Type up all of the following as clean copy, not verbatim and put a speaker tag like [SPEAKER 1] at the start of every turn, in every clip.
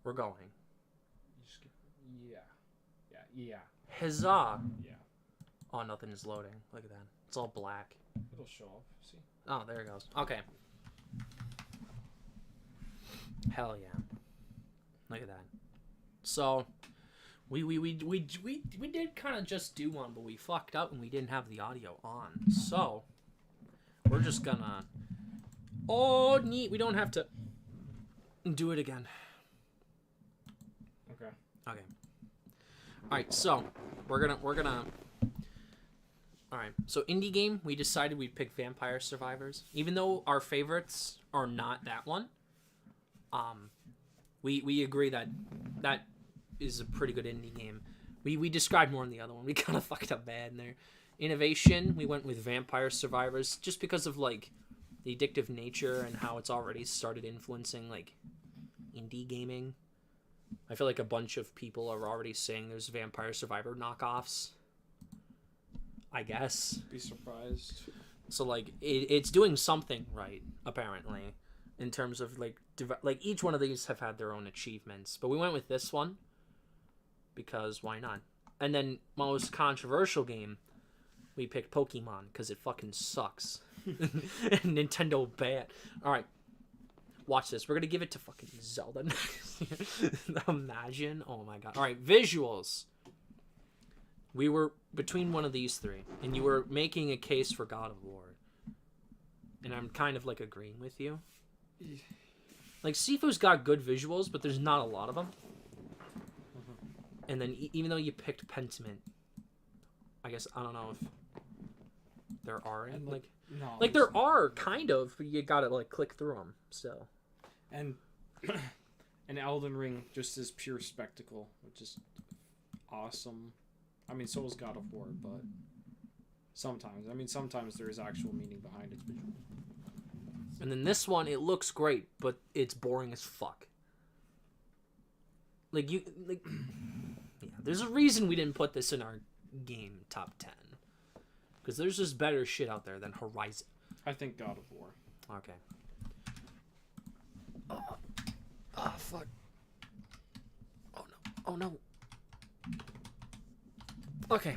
[SPEAKER 1] We're going.
[SPEAKER 2] Yeah.
[SPEAKER 1] Huzzah!
[SPEAKER 2] Yeah.
[SPEAKER 1] Oh, nothing is loading. Look at that. It's all black.
[SPEAKER 2] It'll show up. See?
[SPEAKER 1] Oh, there it goes. Okay. Hell yeah. Look at that. So, we did kind of just do one, but we fucked up and we didn't have the audio on. So, we're just gonna... Oh, neat. We don't have to do it again.
[SPEAKER 2] Okay.
[SPEAKER 1] Okay. Alright, so, we're gonna... Alright, so indie game, we decided we'd pick Vampire Survivors. Even though our favorites are not that one, we agree that that is a pretty good indie game. We described more in the other one. We kind of fucked up bad in there. Innovation, we went with Vampire Survivors just because of, like, the addictive nature and how it's already started influencing, like, indie gaming. I feel like a bunch of people are already saying there's Vampire Survivor knockoffs. I guess.
[SPEAKER 2] Be surprised.
[SPEAKER 1] So, like, it's doing something right, apparently, in terms of, like, each one of these have had their own achievements. But we went with this one because why not? And then, most controversial game, we picked Pokemon because it fucking sucks. And Nintendo bad. Alright. Watch this. We're going to give it to fucking Zelda. Imagine. Oh my god. Alright, visuals. We were between one of these three, and you were making a case for God of War. And I'm kind of, like, agreeing with you. Like, Sifu's got good visuals, but there's not a lot of them. And then, even though you picked Pentiment, I guess, I don't know if there are any.
[SPEAKER 2] And, no,
[SPEAKER 1] like there are, kind of, but you gotta, like, click through them, so.
[SPEAKER 2] And Elden Ring just is pure spectacle, which is awesome. I mean, so is God of War, but sometimes there is actual meaning behind its visual.
[SPEAKER 1] And then this one, it looks great, but it's boring as fuck. Yeah, there's a reason we didn't put this in our game top 10. Because there's just better shit out there than Horizon.
[SPEAKER 2] I think God of War.
[SPEAKER 1] Okay. Oh, fuck. Oh, no. Oh, no. Okay.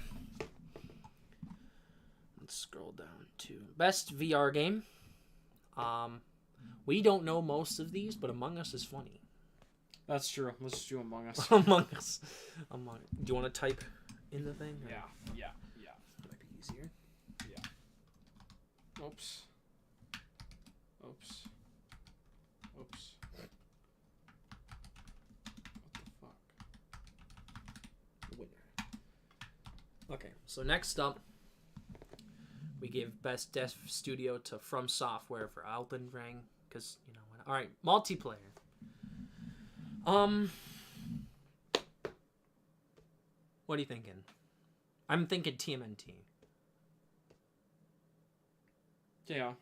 [SPEAKER 1] Let's scroll down to best VR game. We don't know most of these, but Among Us is funny.
[SPEAKER 2] That's true. Let's just do Among Us.
[SPEAKER 1] Among Us. Do you want to type in the thing? Or?
[SPEAKER 2] Yeah.
[SPEAKER 1] Might be easier.
[SPEAKER 2] Yeah. Oops. What the fuck?
[SPEAKER 1] Winner. Okay, so next up, we give Best Dev Studio to From Software for Elden Ring, because, you know what. Alright, multiplayer. What are you thinking? I'm thinking TMNT.
[SPEAKER 2] Yeah.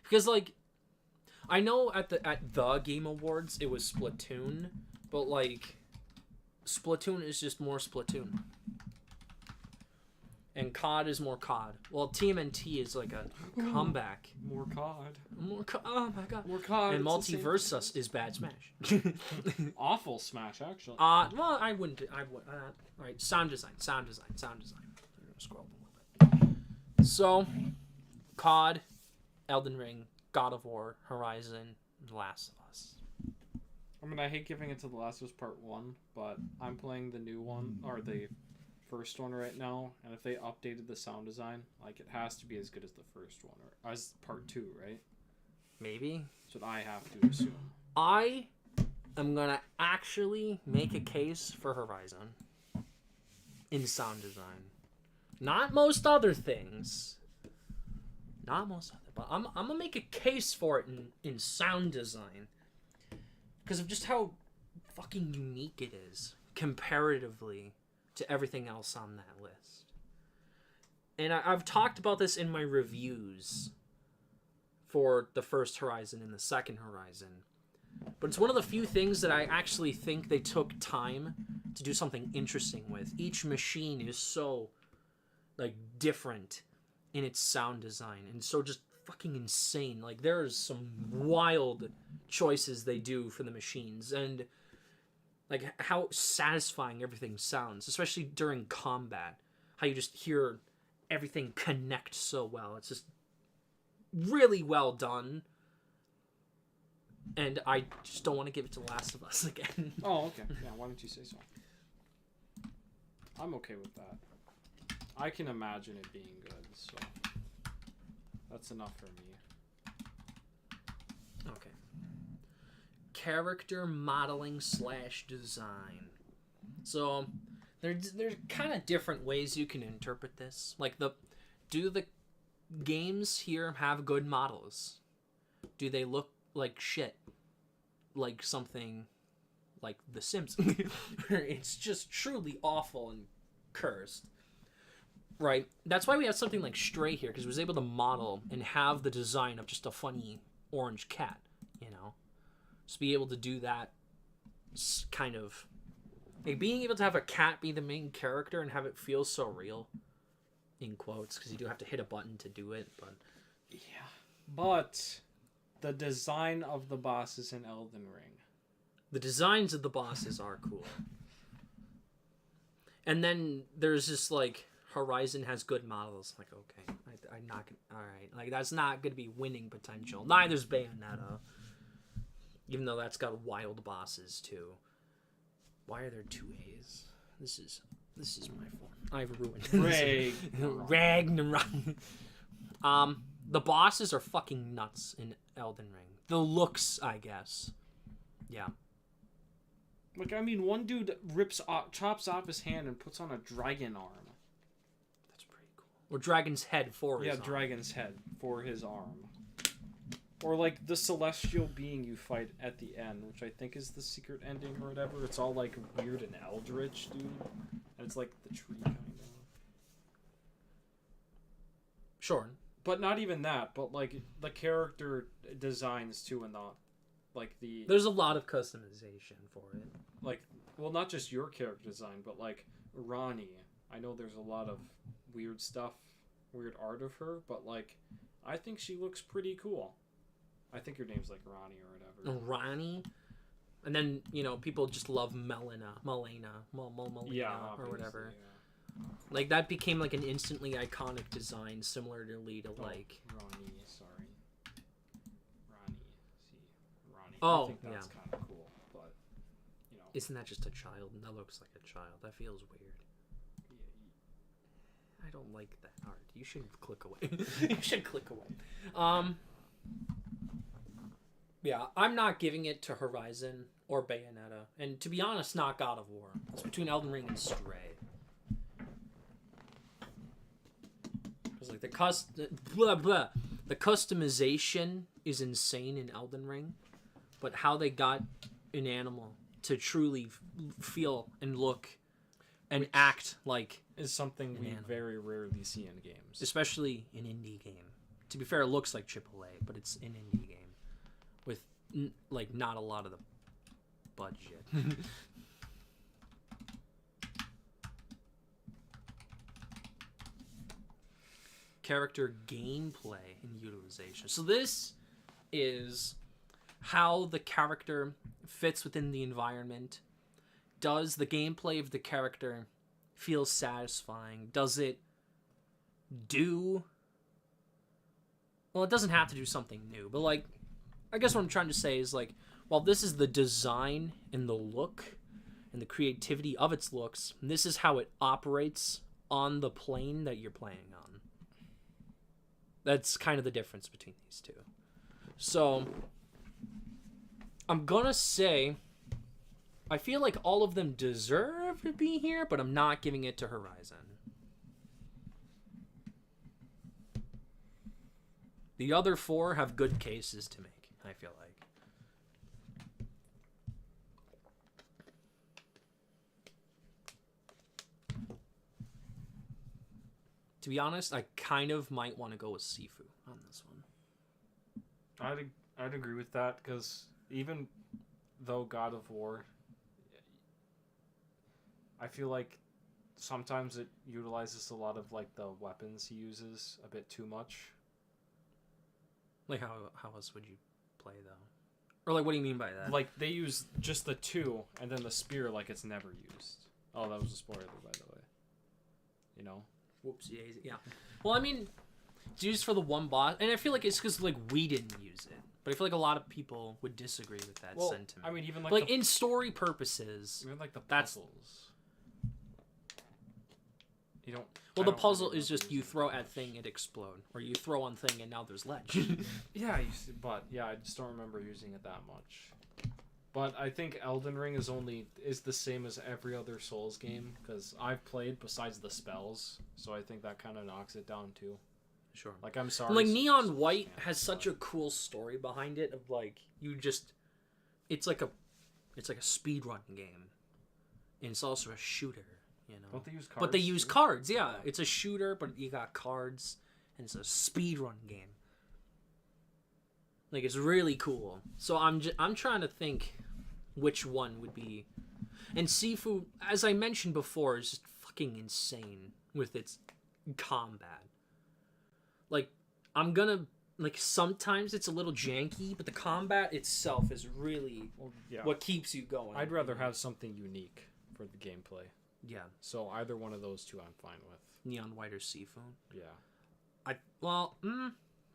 [SPEAKER 1] Because, like, I know at the Game Awards it was Splatoon, but, like, Splatoon is just more Splatoon. And COD is more COD. Well, TMNT is like a comeback.
[SPEAKER 2] More COD.
[SPEAKER 1] Oh my god.
[SPEAKER 2] More COD.
[SPEAKER 1] And Multiversus is bad Smash.
[SPEAKER 2] Awful Smash, actually.
[SPEAKER 1] Well, I wouldn't. All right, sound design. I'm gonna scroll a little bit. So, COD, Elden Ring, God of War, Horizon, Last of Us.
[SPEAKER 2] I mean, I hate giving it to The Last of Us Part 1, but I'm playing the new one, or the first one right now, and if they updated the sound design, like, it has to be as good as the first one, or as Part 2, right?
[SPEAKER 1] Maybe.
[SPEAKER 2] That's what I have to assume.
[SPEAKER 1] I am gonna actually make a case for Horizon in sound design. Not most other things. But I'm gonna make a case for it in sound design. Because of just how fucking unique it is comparatively to everything else on that list. And I've talked about this in my reviews for the first Horizon and the second Horizon. But it's one of the few things that I actually think they took time to do something interesting with. Each machine is so, like, different in its sound design and so just fucking insane. Like, there's some wild choices they do for the machines, and Like how satisfying everything sounds, especially during combat. How you just hear everything connect so well. It's just really well done. And I just don't want to give it to Last of Us again.
[SPEAKER 2] Oh, okay. Yeah, why don't you say so? I'm okay with that. I can imagine it being good, so that's enough for me.
[SPEAKER 1] Okay. Character modeling / design. So there's kind of different ways you can interpret this. Like do the games here have good models? Do they look like shit? Like something like The Sims. It's just truly awful and cursed. Right? That's why we have something like Stray here, because it was able to model and have the design of just a funny orange cat, you know? Just be able to do that kind of... Like, being able to have a cat be the main character and have it feel so real, in quotes, because you do have to hit a button to do it, but...
[SPEAKER 2] Yeah. But the design of the bosses in Elden Ring.
[SPEAKER 1] The designs of the bosses are cool. And then there's just, like, Horizon has good models. Like, okay, I'm not gonna... Alright, like, that's not going to be winning potential. Neither's Bayonetta. Even though that's got wild bosses, too. Why are there 2 A's? This is my fault. I've ruined Ragnarok. The bosses are fucking nuts in Elden Ring. The looks, I guess. Yeah.
[SPEAKER 2] Like, I mean, one dude chops off his hand and puts on a dragon arm.
[SPEAKER 1] That's pretty cool. Or dragon's head for his arm.
[SPEAKER 2] Yeah, dragon's head for his arm. Or, like, the celestial being you fight at the end, which I think is the secret ending or whatever. It's all, like, weird and eldritch, dude. And it's, like, the tree, kind of.
[SPEAKER 1] Sure.
[SPEAKER 2] But not even that, but, like, the character designs, too, and the...
[SPEAKER 1] There's a lot of customization for it.
[SPEAKER 2] Like, well, not just your character design, but, like, Ronnie. I know there's a lot of weird stuff, weird art of her, but, like, I think she looks pretty cool. I think her name's like Ronnie or whatever.
[SPEAKER 1] Ronnie? And then, you know, people just love Melina,
[SPEAKER 2] yeah,
[SPEAKER 1] or whatever.
[SPEAKER 2] Yeah.
[SPEAKER 1] Like, that became, like, an instantly iconic design, similarly to, like...
[SPEAKER 2] Ronnie, sorry. Ronnie.
[SPEAKER 1] Oh,
[SPEAKER 2] I think that's kind of cool, but, you know.
[SPEAKER 1] Isn't that just a child? That looks like a child. That feels weird. I don't like that art. You should click away. You should click away. Yeah, I'm not giving it to Horizon or Bayonetta. And to be honest, not God of War. It's between Elden Ring and Stray. Because, like, the customization is insane in Elden Ring. But how they got an animal to truly feel and look and act like...
[SPEAKER 2] is something we very rarely see in games.
[SPEAKER 1] Especially in indie game. To be fair, it looks like AAA, but it's an indie game. With, like, not a lot of the budget. Character gameplay and utilization. So this is how the character fits within the environment. Does the gameplay of the character feel satisfying? Does it do... Well, it doesn't have to do something new, but, like, I guess what I'm trying to say is, like, while this is the design and the look and the creativity of its looks, this is how it operates on the plane that you're playing on. That's kind of the difference between these two. So, I'm gonna say, I feel like all of them deserve to be here, but I'm not giving it to Horizon. The other 4 have good cases to make, I feel like. To be honest, I kind of might want to go with Sifu on this one.
[SPEAKER 2] I'd agree with that, because even though God of War, I feel like sometimes it utilizes a lot of, like, the weapons he uses a bit too much.
[SPEAKER 1] Like, how else would you play, though? Or like, what do you mean by that?
[SPEAKER 2] Like they use just the 2 and then the spear like it's never used. Oh, that was a spoiler, by the way. You know.
[SPEAKER 1] Whoopsie daisy. Yeah. Well, I mean, it's used for the one boss, and I feel like it's because like we didn't use it, but I feel like a lot of people would disagree with that sentiment.
[SPEAKER 2] I mean, even
[SPEAKER 1] like in story purposes,
[SPEAKER 2] even like the
[SPEAKER 1] that's-
[SPEAKER 2] puzzles. You don't.
[SPEAKER 1] well,
[SPEAKER 2] I
[SPEAKER 1] the
[SPEAKER 2] don't
[SPEAKER 1] puzzle
[SPEAKER 2] really
[SPEAKER 1] is
[SPEAKER 2] love
[SPEAKER 1] just you
[SPEAKER 2] using
[SPEAKER 1] throw
[SPEAKER 2] it
[SPEAKER 1] at
[SPEAKER 2] much.
[SPEAKER 1] thing, it explode, or you throw on thing, and now there's ledge.
[SPEAKER 2] Yeah, but yeah, I just don't remember using it that much. But I think Elden Ring is the same as every other Souls game because I've played besides the spells, so I think that kind of knocks it down too.
[SPEAKER 1] Sure.
[SPEAKER 2] Like I'm sorry.
[SPEAKER 1] Like
[SPEAKER 2] Souls
[SPEAKER 1] Neon White
[SPEAKER 2] fans,
[SPEAKER 1] has such
[SPEAKER 2] but-
[SPEAKER 1] a cool story behind it of like it's like a speed run game, and it's also a shooter, you know.
[SPEAKER 2] Don't they use cards?
[SPEAKER 1] But they use
[SPEAKER 2] too?
[SPEAKER 1] cards, yeah. It's a shooter, but you got cards, and it's a speed run game. Like it's really cool. So I'm trying to think which one would be. And Sifu, as I mentioned before, is just fucking insane with its combat. Like sometimes it's a little janky, but the combat itself is really
[SPEAKER 2] Well, yeah.
[SPEAKER 1] what keeps you going.
[SPEAKER 2] I'd rather have something unique for the gameplay.
[SPEAKER 1] yeah,
[SPEAKER 2] So either one of those two, I'm fine with.
[SPEAKER 1] Neon White or Sifu.
[SPEAKER 2] Yeah.
[SPEAKER 1] I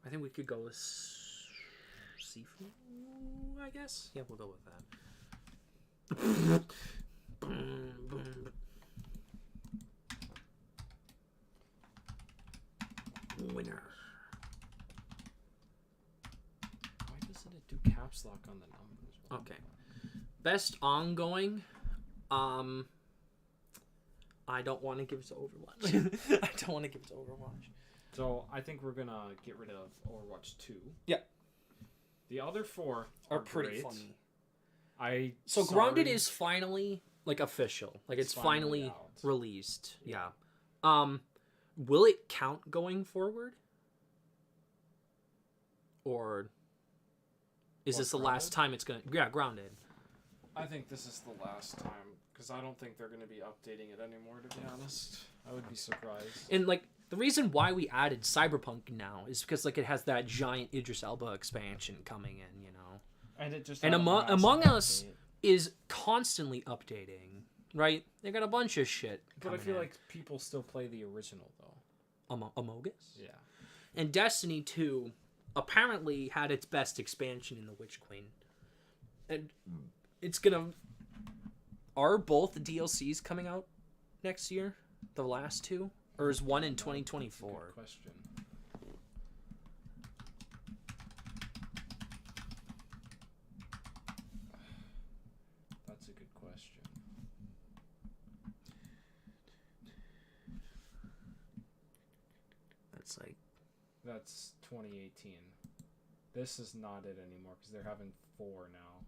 [SPEAKER 1] think we could go with Sifu, I guess. Yeah, we'll go with that. Winner.
[SPEAKER 2] Why doesn't it do caps lock on the numbers?
[SPEAKER 1] Okay. Best ongoing. I don't want to give it to Overwatch. I don't want to give it to Overwatch.
[SPEAKER 2] So I think we're gonna get rid of Overwatch 2.
[SPEAKER 1] Yeah.
[SPEAKER 2] The other 4
[SPEAKER 1] Are pretty
[SPEAKER 2] great.
[SPEAKER 1] funny. So Grounded is finally like official. Like it's finally
[SPEAKER 2] out.
[SPEAKER 1] released. Yeah. Will it count going forward? Or is
[SPEAKER 2] What,
[SPEAKER 1] this the last
[SPEAKER 2] Grounded?
[SPEAKER 1] time it's gonna? Yeah, Grounded.
[SPEAKER 2] I think this is the last time because I don't think they're gonna be updating it anymore. To be honest, I would be surprised.
[SPEAKER 1] And like the reason why we added Cyberpunk now is because like it has that giant Idris Elba expansion coming in. You know.
[SPEAKER 2] And it just
[SPEAKER 1] And
[SPEAKER 2] had a massive
[SPEAKER 1] Among Us
[SPEAKER 2] update.
[SPEAKER 1] is constantly updating, right? They got a bunch of shit.
[SPEAKER 2] But I
[SPEAKER 1] coming
[SPEAKER 2] feel
[SPEAKER 1] in.
[SPEAKER 2] like people still play the original though.
[SPEAKER 1] Among Us.
[SPEAKER 2] Yeah.
[SPEAKER 1] And Destiny 2 apparently had its best expansion in the Witch Queen. And it's gonna. Are both DLCs coming out next year? The last two? Or is one in
[SPEAKER 2] That's a
[SPEAKER 1] 2024?
[SPEAKER 2] good question. That's a good question.
[SPEAKER 1] That's like.
[SPEAKER 2] That's 2018. This is not it anymore because they're having 4 now.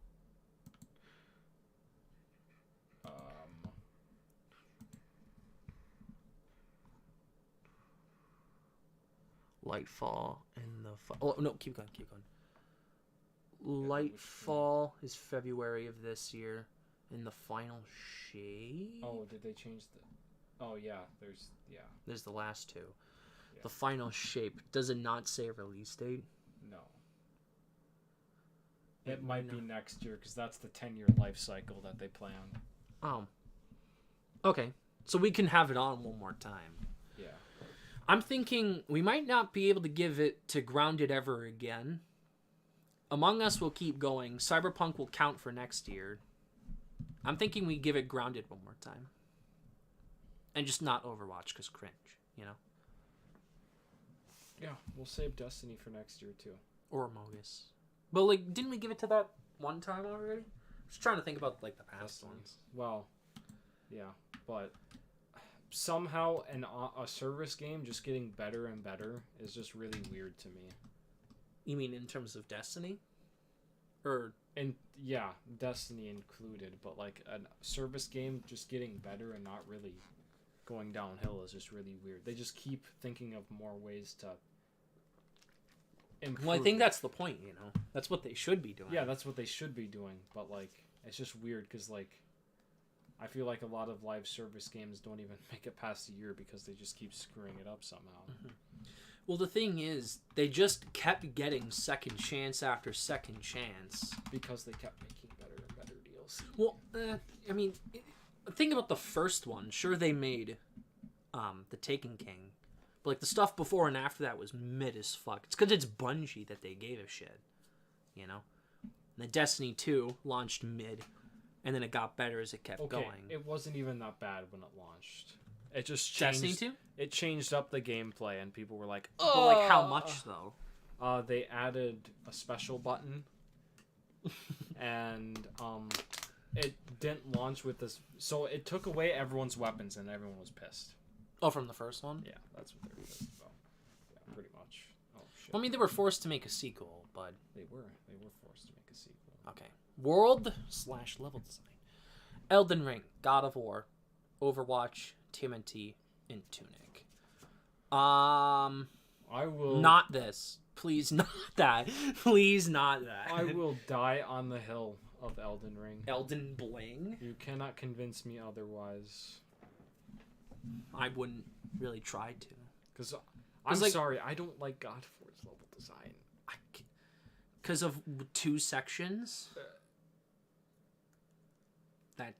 [SPEAKER 1] Lightfall and the. Oh, no, keep going, keep going.
[SPEAKER 2] Which
[SPEAKER 1] Lightfall is February of this year. And the Final Shade?
[SPEAKER 2] Oh, did they change the? Oh yeah,
[SPEAKER 1] There's the last two.
[SPEAKER 2] Yeah.
[SPEAKER 1] The Final Shape. Does it not say a release date?
[SPEAKER 2] no. It might be
[SPEAKER 1] No.
[SPEAKER 2] next year because that's the 10-year life cycle that they plan.
[SPEAKER 1] Oh. Okay. So we can have it on one more time.
[SPEAKER 2] Yeah.
[SPEAKER 1] I'm thinking we might not be able to give it to Grounded ever again. Among Us will keep going. Cyberpunk will count for next year. I'm thinking we give it Grounded one more time. And just not Overwatch because cringe, you know?
[SPEAKER 2] Yeah, we'll save Destiny for next year too.
[SPEAKER 1] Or Among Us. But, like, didn't we give it to that one time already? Just trying to think about, like, the past
[SPEAKER 2] Destiny.
[SPEAKER 1] ones.
[SPEAKER 2] Well, yeah, but somehow a service game just getting better and better is just really weird to me.
[SPEAKER 1] You mean in terms of Destiny? Or
[SPEAKER 2] And yeah, Destiny included, but like a service game just getting better and not really going downhill is just really weird. They just keep thinking of more ways to improve.
[SPEAKER 1] well, I think that's the point, you know. That's what they should be doing.
[SPEAKER 2] yeah, that's what they should be doing, but like it's just weird because like I feel like a lot of live service games don't even make it past a year because they just keep screwing it up somehow.
[SPEAKER 1] Well, the thing is, they just kept getting second chance after second chance.
[SPEAKER 2] because they kept making better and better DLC.
[SPEAKER 1] Well, I mean, think about the first one. Sure, they made the Taken King, but like the stuff before and after that was mid as fuck. It's because it's Bungie that they gave a shit, you know. And the Destiny 2 launched mid, and then it got better as it kept going.
[SPEAKER 2] It wasn't even that bad when it launched. It just changed.
[SPEAKER 1] Destiny 2?
[SPEAKER 2] It changed up the gameplay, and people were like,
[SPEAKER 1] But like, how much though?
[SPEAKER 2] They added a special button, and it didn't launch with this. So it took away everyone's weapons, and everyone was pissed.
[SPEAKER 1] Oh, from the first one?
[SPEAKER 2] Yeah, that's what they were pissed about. Yeah, pretty much. Oh shit.
[SPEAKER 1] I mean, they were forced to make a sequel, but
[SPEAKER 2] They were forced to make a sequel.
[SPEAKER 1] okay. World/level design. Elden Ring, God of War, Overwatch, TMNT, and Tunic.
[SPEAKER 2] I will
[SPEAKER 1] Not this. Please, not that. Please, not that.
[SPEAKER 2] I will die on the hill of Elden Ring.
[SPEAKER 1] Elden Bling?
[SPEAKER 2] You cannot convince me otherwise.
[SPEAKER 1] I wouldn't really try to.
[SPEAKER 2] Because I'm
[SPEAKER 1] like-
[SPEAKER 2] sorry, I don't like God of War's level design.
[SPEAKER 1] Because of 2 sections? That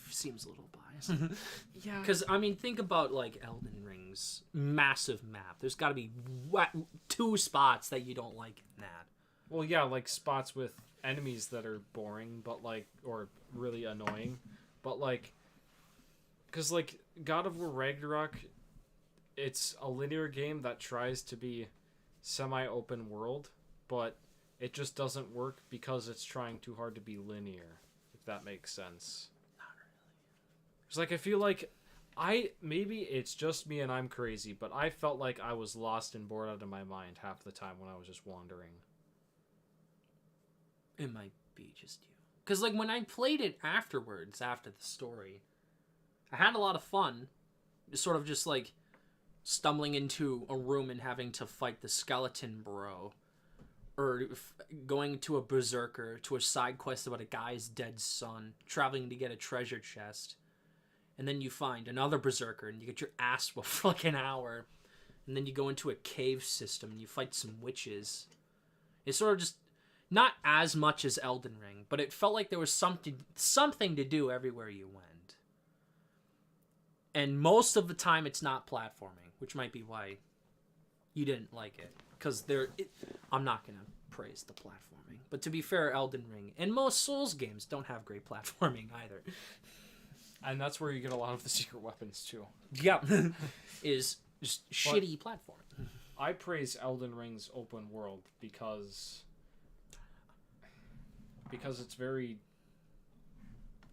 [SPEAKER 1] seems a little biased.
[SPEAKER 2] Yeah.
[SPEAKER 1] Because, I mean, think about, like, Elden Ring's massive map. There's got to be 2 spots that you don't like in that.
[SPEAKER 2] Well, yeah, like spots with enemies that are boring, but like, or really annoying. But like, because like God of War Ragnarok, it's a linear game that tries to be semi-open world, but it just doesn't work because it's trying too hard to be linear, if that makes sense.
[SPEAKER 1] Not really.
[SPEAKER 2] It's like, I feel like maybe it's just me and I'm crazy, but I felt like I was lost and bored out of my mind half the time when I was just wandering.
[SPEAKER 1] It might be just you. Because, like, when I played it afterwards, after the story, I had a lot of fun. Sort of just, like, stumbling into a room and having to fight the skeleton bro. Or going to a berserker, to a side quest about a guy's dead son, traveling to get a treasure chest. And then you find another berserker, and you get your ass whooped for, like, an hour. And then you go into a cave system, and you fight some witches. It's sort of just... Not as much as Elden Ring, but it felt like there was something to do everywhere you went. And most of the time, it's not platforming, which might be why you didn't like it. Because I'm not going to praise the platforming. But to be fair, Elden Ring and most Souls games don't have great platforming either.
[SPEAKER 2] And that's where you get a lot of the secret weapons too.
[SPEAKER 1] Yep. Is just shitty platforming.
[SPEAKER 2] I praise Elden Ring's open world because it's very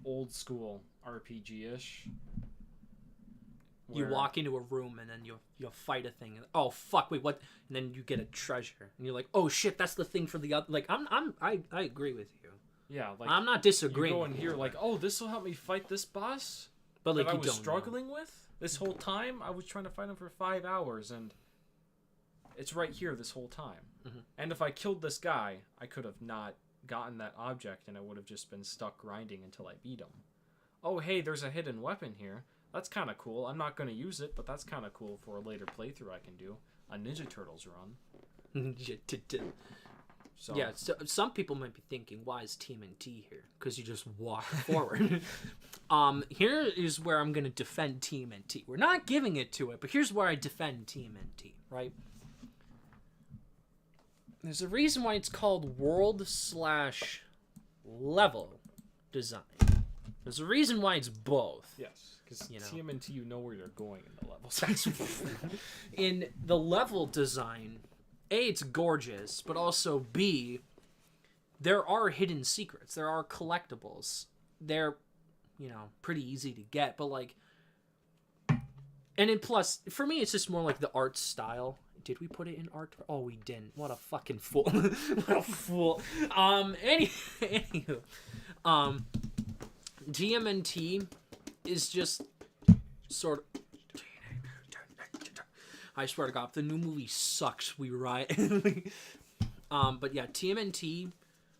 [SPEAKER 2] old school RPG-ish.
[SPEAKER 1] You walk into a room and then you'll fight a thing. And, oh fuck! Wait, what? And then you get a treasure, and you're like, oh shit, that's the thing for the other. Like I agree with you.
[SPEAKER 2] Yeah, like
[SPEAKER 1] I'm not disagreeing.
[SPEAKER 2] You go in here like, oh, this will help me fight this boss.
[SPEAKER 1] but like
[SPEAKER 2] that
[SPEAKER 1] you
[SPEAKER 2] I was
[SPEAKER 1] don't
[SPEAKER 2] struggling with this whole time. I was trying to fight him for 5 hours, and it's right here this whole time.
[SPEAKER 1] Mm-hmm.
[SPEAKER 2] And if I killed this guy, I could have not gotten that object, and I would have just been stuck grinding until I beat him. Oh, hey, there's a hidden weapon here. That's kind of cool. I'm not going to use it, but that's kind of cool for a later playthrough I can do. A Ninja Turtles run. So,
[SPEAKER 1] Yeah, so some people might be thinking, why is TMNT here? Because you just walk forward. Here is where I'm going to defend TMNT. We're not giving it to it, but here's where I defend TMNT, right? There's a reason why it's called world/level design. There's a reason why it's both.
[SPEAKER 2] yes, because
[SPEAKER 1] You know.
[SPEAKER 2] TMNT, you know where you're going in the levels.
[SPEAKER 1] In the level design, A, it's gorgeous, but also B, there are hidden secrets. There are collectibles. They're, pretty easy to get, but like... And then plus, for me, it's just more like the art style. Did we put it in art? Oh, we didn't. What a fucking fool. What a fool. Anywho. TMNT is just sort of... I swear to God, if the new movie sucks, we riot. But yeah, TMNT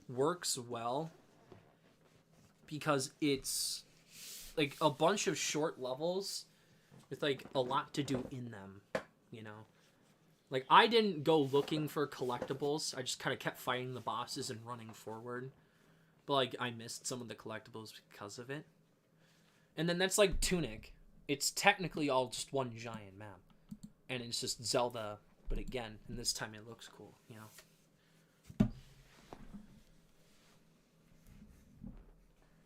[SPEAKER 1] works well because it's like a bunch of short levels with like a lot to do in them, Like, I didn't go looking for collectibles. I just kind of kept fighting the bosses and running forward. But, like, I missed some of the collectibles because of it. And then that's like Tunic. It's technically all just one giant map. And it's just Zelda, but again, and this time it looks cool, you know?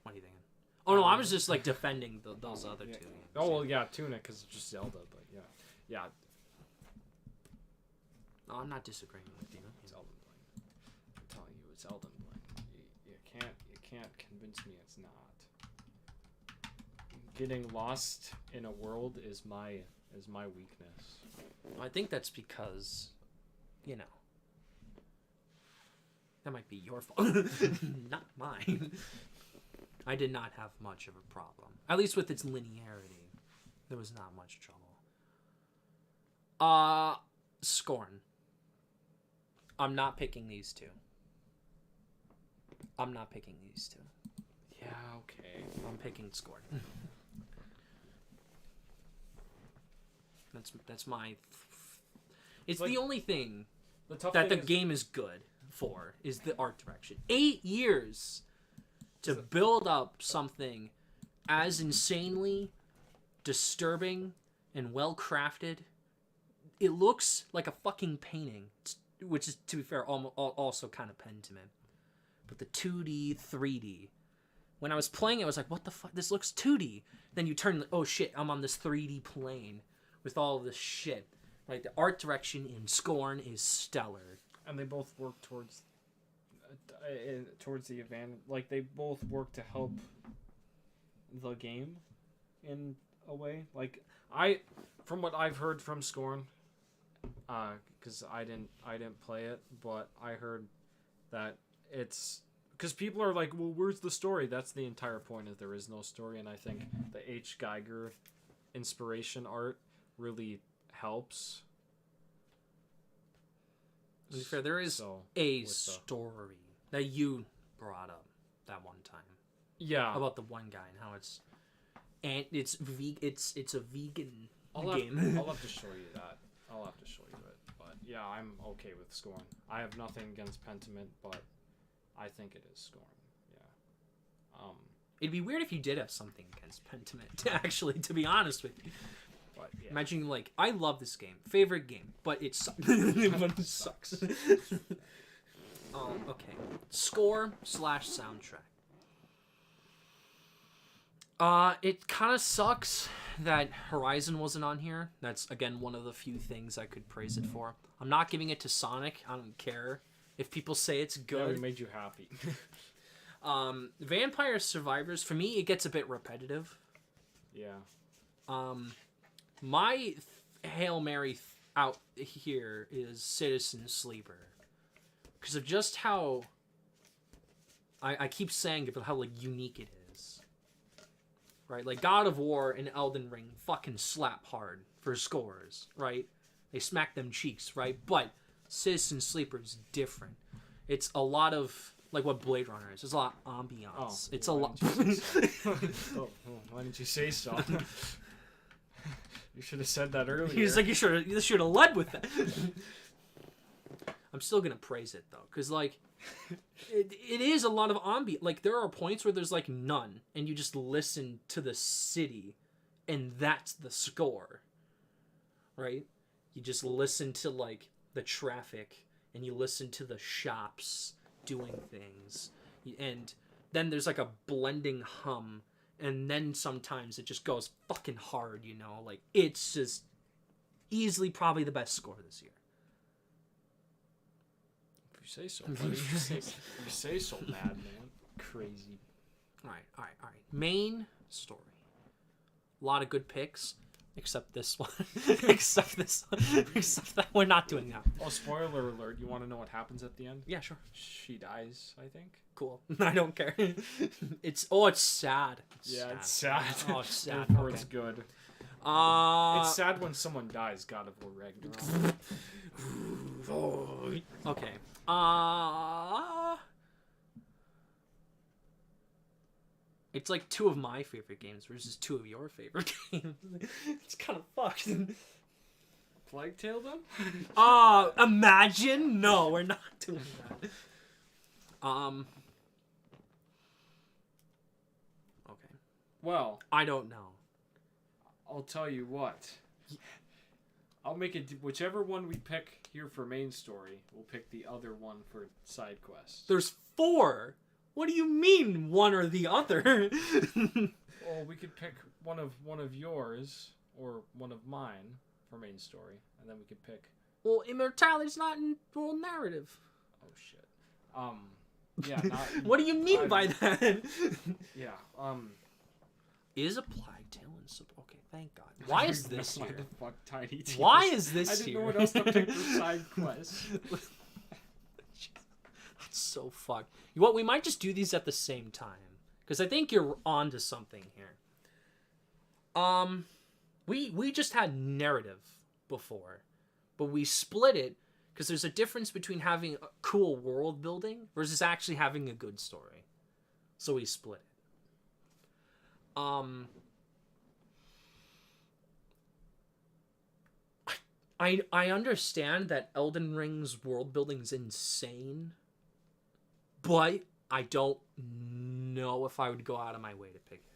[SPEAKER 1] What are you thinking? Oh, no, I was just, like, defending those other two.
[SPEAKER 2] Oh, well, yeah, Tunic, because it's just Zelda, but yeah. Yeah,
[SPEAKER 1] No, I'm not disagreeing with you.
[SPEAKER 2] it's Elden Ring. I'm telling you, it's Elden Ring. You can't convince me it's not. Getting lost in a world is my weakness.
[SPEAKER 1] I think that's because, you know, that might be your fault, not mine. I did not have much of a problem, at least with its linearity. There was not much trouble. Scorn. I'm not picking these two. I'm not picking these two.
[SPEAKER 2] Yeah, okay.
[SPEAKER 1] I'm picking Scorn. That's my. It's
[SPEAKER 2] Like,
[SPEAKER 1] the only thing
[SPEAKER 2] The tough
[SPEAKER 1] that the
[SPEAKER 2] thing is,
[SPEAKER 1] game is good for is the art direction. 8 years to build up something as insanely disturbing and well crafted. It looks like a fucking painting, which is, to be fair, also kind of Pentiment. But the 2D, 3D. When I was playing it, I was like, what the fuck? This looks 2D. Then you turn, oh shit, I'm on this 3D plane with all of this shit. Like, the art direction in Scorn is stellar.
[SPEAKER 2] and they both work towards the advantage. Like, they both work to help the game in a way. Like, from what I've heard from Scorn, because I didn't play it, but I heard that it's because people are like, well, where's the story? That's the entire point, is there is no story. And I think the H. Geiger inspiration art really helps.
[SPEAKER 1] To be fair, there is
[SPEAKER 2] So,
[SPEAKER 1] a
[SPEAKER 2] with the-
[SPEAKER 1] story that you brought up that one time
[SPEAKER 2] yeah,
[SPEAKER 1] about the one guy and how it's it's a vegan
[SPEAKER 2] I'll
[SPEAKER 1] game.
[SPEAKER 2] have to show you that. I'll have to show you it. But yeah, I'm okay with Scorn. I have nothing against Pentiment, but I think it is Scorn. Yeah.
[SPEAKER 1] It'd be weird if you did have something against Pentiment, actually, to be honest with you.
[SPEAKER 2] But yeah.
[SPEAKER 1] Imagine, like, I love this game. Favorite game, but it sucks. But it sucks. Okay. Score/soundtrack. It kind of sucks that Horizon wasn't on here. That's, again, one of the few things I could praise it for. I'm not giving it to Sonic. I don't care if people say it's
[SPEAKER 2] Yeah,
[SPEAKER 1] good.
[SPEAKER 2] it made you happy.
[SPEAKER 1] Vampire Survivors, for me, it gets a bit repetitive.
[SPEAKER 2] Yeah.
[SPEAKER 1] My Hail Mary out here is Citizen Sleeper. Because of just how... I keep saying it, but how, like, unique it is. Right? Like, God of War and Elden Ring fucking slap hard for scores, right? They smack them cheeks, right? But Citizen Sleeper is different. It's a lot of... Like what Blade Runner is. There's a lot of ambiance. It's a lot...
[SPEAKER 2] Why didn't you say so? You should have said that earlier.
[SPEAKER 1] He's like, you should have led with that. I'm still gonna praise it though, because like, it is a lot of ambiance. Like, there are points where there's like none, and you just listen to the city, and that's the score. Right? You just listen to like the traffic, and you listen to the shops doing things, and then there's like a blending hum. And then sometimes it just goes fucking hard, you know? Like, it's just easily probably the best score this year.
[SPEAKER 2] If you say so, buddy. If you say so, madman. Crazy.
[SPEAKER 1] All right. Main story. A lot of good picks, except this one. Except that we're not doing that.
[SPEAKER 2] Oh, spoiler alert. You want to know what happens at the end?
[SPEAKER 1] Yeah, sure.
[SPEAKER 2] She dies, I think.
[SPEAKER 1] Cool. I don't care. It's sad.
[SPEAKER 2] It's sad.
[SPEAKER 1] Oh, it's sad.
[SPEAKER 2] Therefore,
[SPEAKER 1] Okay.
[SPEAKER 2] it's good.
[SPEAKER 1] It's
[SPEAKER 2] It's sad when someone dies, God of War Ragnarok.
[SPEAKER 1] Okay. It's like two of my favorite games versus two of your favorite games. It's kind of fucked.
[SPEAKER 2] Plague Tale then?
[SPEAKER 1] Imagine? No, we're not doing that. Okay.
[SPEAKER 2] Well,
[SPEAKER 1] I don't know.
[SPEAKER 2] I'll tell you what. I'll make it whichever one we pick here for main story. We'll pick the other one for side quest.
[SPEAKER 1] There's 4. What do you mean one or the other?
[SPEAKER 2] Well, we could pick one of yours or one of mine for main story, and then we could pick.
[SPEAKER 1] Well, immortality's not in world narrative.
[SPEAKER 2] Oh shit. Yeah. Not,
[SPEAKER 1] What do you mean by that?
[SPEAKER 2] Yeah.
[SPEAKER 1] Is a Plague Tale in sub? Okay, thank God. Why is this
[SPEAKER 2] Why
[SPEAKER 1] here?
[SPEAKER 2] the fuck Tiny Tina's?
[SPEAKER 1] Why is this
[SPEAKER 2] I didn't
[SPEAKER 1] here?
[SPEAKER 2] know what else to pick for side quests.
[SPEAKER 1] That's so fucked. What? We might just do these at the same time because I think you're onto something here. We just had narrative before, but we split it because there's a difference between having a cool world building versus actually having a good story. So we split it. I understand that Elden Ring's world building is insane, but I don't know if I would go out of my way to pick it.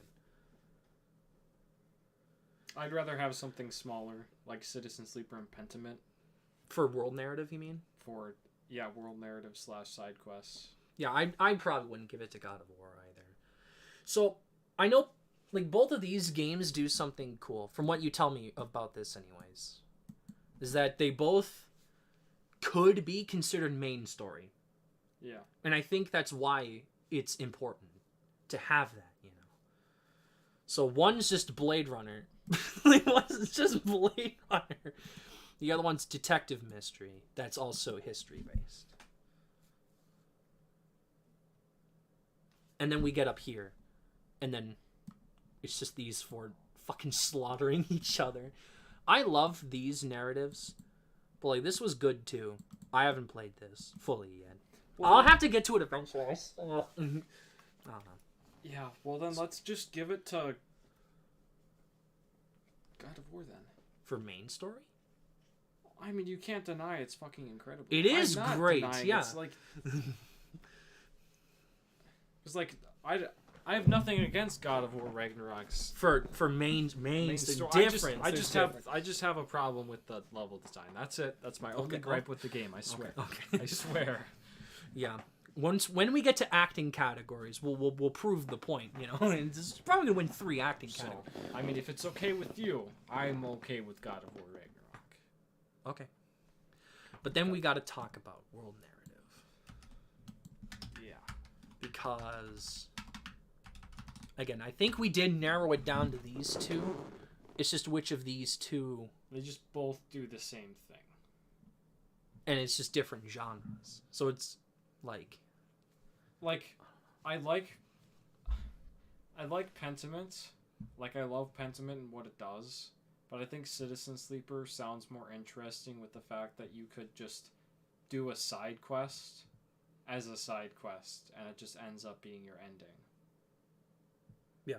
[SPEAKER 2] I'd rather have something smaller, like Citizen Sleeper and Pentiment.
[SPEAKER 1] For world narrative, you mean?
[SPEAKER 2] For, world narrative / side quests.
[SPEAKER 1] Yeah, I probably wouldn't give it to God of War either. So, I know, like, both of these games do something cool, from what you tell me about this anyways. Is that they both could be considered main story.
[SPEAKER 2] Yeah.
[SPEAKER 1] And I think that's why it's important to have that, you know. So one's just Blade Runner. One's just Blade Runner. The other one's detective mystery. That's also history based. And then we get up here. And then it's just these 4 fucking slaughtering each other. I love these narratives. But like this was good too. I haven't played this fully yet. Well, I'll have to get to it eventually. I don't know.
[SPEAKER 2] Yeah, well then let's just give it to God of War then.
[SPEAKER 1] For main story?
[SPEAKER 2] I mean, you can't deny it's fucking incredible.
[SPEAKER 1] It is
[SPEAKER 2] I'm not
[SPEAKER 1] great,
[SPEAKER 2] denying
[SPEAKER 1] yeah.
[SPEAKER 2] It's like I have nothing against God of War Ragnarok's
[SPEAKER 1] For main
[SPEAKER 2] story.
[SPEAKER 1] different.
[SPEAKER 2] I just have a problem with the level design. That's it. That's my only gripe with the game. I swear.
[SPEAKER 1] Okay.
[SPEAKER 2] I swear.
[SPEAKER 1] Yeah. When we get to acting categories, we'll prove the point. You know, and this is probably gonna win 3 acting
[SPEAKER 2] So,
[SPEAKER 1] categories.
[SPEAKER 2] I mean, if it's okay with you, I'm okay with God of War Ragnarok.
[SPEAKER 1] Okay. But then we got to talk about world narrative.
[SPEAKER 2] Yeah.
[SPEAKER 1] Because again, I think we did narrow it down to these 2. It's just which of these 2,
[SPEAKER 2] They just both do the same thing.
[SPEAKER 1] and it's just different genres. So it's like
[SPEAKER 2] I like Pentiment. Like, I love Pentiment and what it does. But I think Citizen Sleeper sounds more interesting with the fact that you could just do a side quest as a side quest, and it just ends up being your ending.
[SPEAKER 1] Yeah.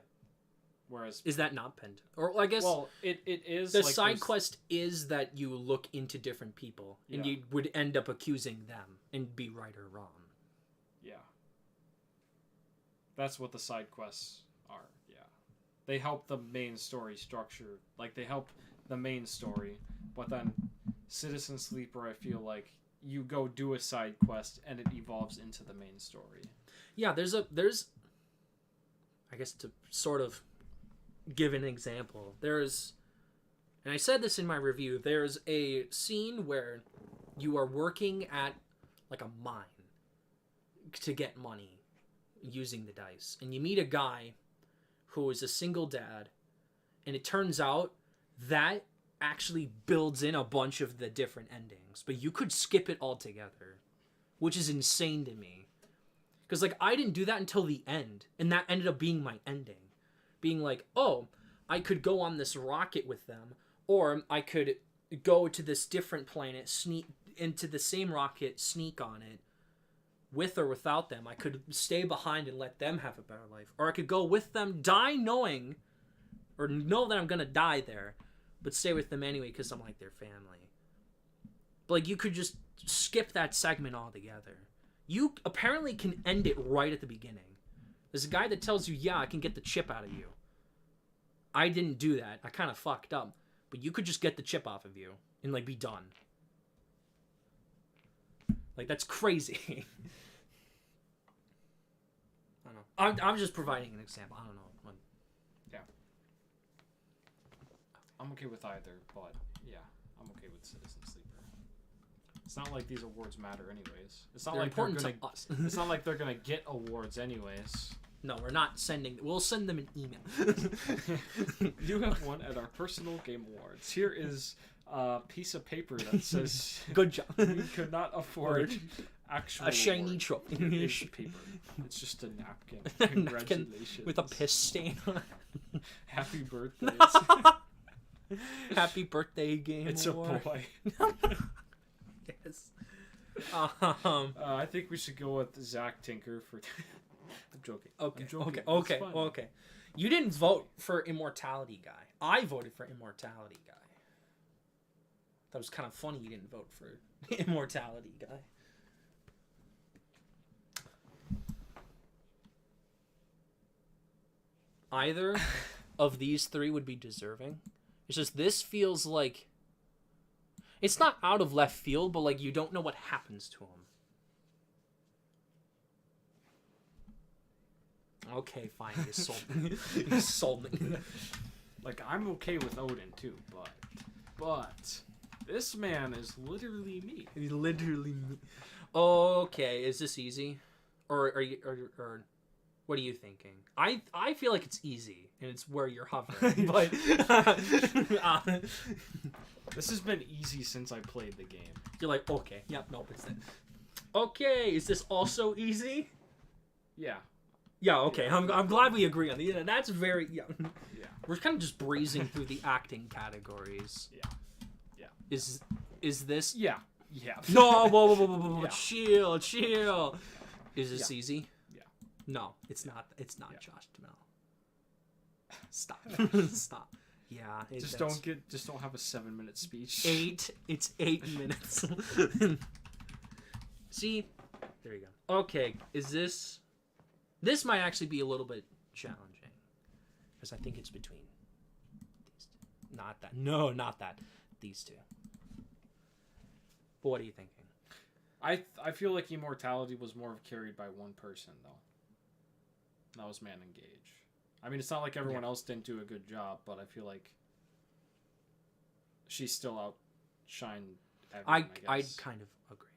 [SPEAKER 2] Whereas...
[SPEAKER 1] Is that not Pent? Or I guess...
[SPEAKER 2] Well, it is...
[SPEAKER 1] The
[SPEAKER 2] like,
[SPEAKER 1] side quest is that you look into different people, and
[SPEAKER 2] Yeah.
[SPEAKER 1] you would end up accusing them and be right or wrong.
[SPEAKER 2] Yeah. That's what the side quests are, yeah. They help the main story structure. Like, they help the main story, but then Citizen Sleeper, I feel like you go do a side quest and it evolves into the main story.
[SPEAKER 1] Yeah, there's I guess to sort of give an example, there's, and I said this in my review, there's a scene where you are working at like a mine to get money using the dice, and you meet a guy who is a single dad, and it turns out that actually builds in a bunch of the different endings, but you could skip it altogether, which is insane to me. Because, like, I didn't do that until the end, and that ended up being my ending. Being like, oh, I could go on this rocket with them, or I could go to this different planet, sneak into the same rocket, sneak on it, with or without them. I could stay behind and let them have a better life. Or I could go with them, die knowing, or know that I'm going to die there, but stay with them anyway because I'm like their family. But like you could just skip that segment altogether. You apparently can end it right at the beginning. There's a guy that tells you, yeah, I can get the chip out of you. I didn't do that. I kind of fucked up. But you could just get the chip off of you and like be done. Like that's crazy. I don't know. I'm just providing an example. I don't know.
[SPEAKER 2] Yeah. I'm okay with either, but yeah, I'm okay with Citizen Sleeper. It's not like these awards matter anyways. It's not
[SPEAKER 1] They're
[SPEAKER 2] like
[SPEAKER 1] important
[SPEAKER 2] they're
[SPEAKER 1] to
[SPEAKER 2] gonna,
[SPEAKER 1] us.
[SPEAKER 2] It's not like they're gonna get awards anyways.
[SPEAKER 1] No, we're not sending. We'll send them an email.
[SPEAKER 2] You have won at our personal game awards. Here is a piece of paper that says
[SPEAKER 1] Good job.
[SPEAKER 2] you could not afford actual
[SPEAKER 1] A shiny
[SPEAKER 2] award.
[SPEAKER 1] trophy.
[SPEAKER 2] Here is the paper. It's just a napkin.
[SPEAKER 1] Napkin
[SPEAKER 2] Congratulations.
[SPEAKER 1] with a piss stain on it.
[SPEAKER 2] Happy birthday.
[SPEAKER 1] Happy birthday game
[SPEAKER 2] It's
[SPEAKER 1] award.
[SPEAKER 2] a boy.
[SPEAKER 1] Yes.
[SPEAKER 2] I think we should go with Zach Tinker for. I'm joking.
[SPEAKER 1] Okay.
[SPEAKER 2] I'm joking.
[SPEAKER 1] Okay.
[SPEAKER 2] It's fine.
[SPEAKER 1] Okay. You didn't vote for Immortality Guy. I voted for Immortality Guy. That was kind of funny. You didn't vote for Immortality Guy. Either of these three would be deserving. It's just this feels like it's not out of left field, but like you don't know what happens to him. Okay, fine. You sold me. You sold me.
[SPEAKER 2] Like I'm okay with Odin too, but this man is literally me.
[SPEAKER 1] He's literally me. Okay, is this easy, or are you or what are you thinking? I feel like it's easy, and it's where you're hovering. But
[SPEAKER 2] This has been easy since I played the game.
[SPEAKER 1] you're like, okay, yep, nope, it's that. Okay, is this also easy?
[SPEAKER 2] Yeah.
[SPEAKER 1] Yeah, okay. I'm glad we agree on the. Yeah, that's very. Yeah.
[SPEAKER 2] Yeah.
[SPEAKER 1] We're kind of just breezing through the acting categories.
[SPEAKER 2] Yeah. Yeah.
[SPEAKER 1] Is this?
[SPEAKER 2] Yeah. Yeah.
[SPEAKER 1] No, whoa,
[SPEAKER 2] Yeah.
[SPEAKER 1] chill. Is this
[SPEAKER 2] Yeah.
[SPEAKER 1] easy?
[SPEAKER 2] Yeah.
[SPEAKER 1] No, it's not. It's not
[SPEAKER 2] Yeah.
[SPEAKER 1] Josh Duhamel. Stop. Stop. Yeah.
[SPEAKER 2] Just don't have a 7-minute speech.
[SPEAKER 1] It's 8 minutes. See, there you go. Okay, is this? This might actually be a little bit challenging, because I think it's between these two. Not that. No, not that. These two. But what are you thinking?
[SPEAKER 2] I feel like Immortality was more carried by one person though. That was Man Engage. I mean, it's not like everyone else didn't do a good job, but I feel like she still outshined everyone, I
[SPEAKER 1] I'd
[SPEAKER 2] guess.
[SPEAKER 1] kind of agree.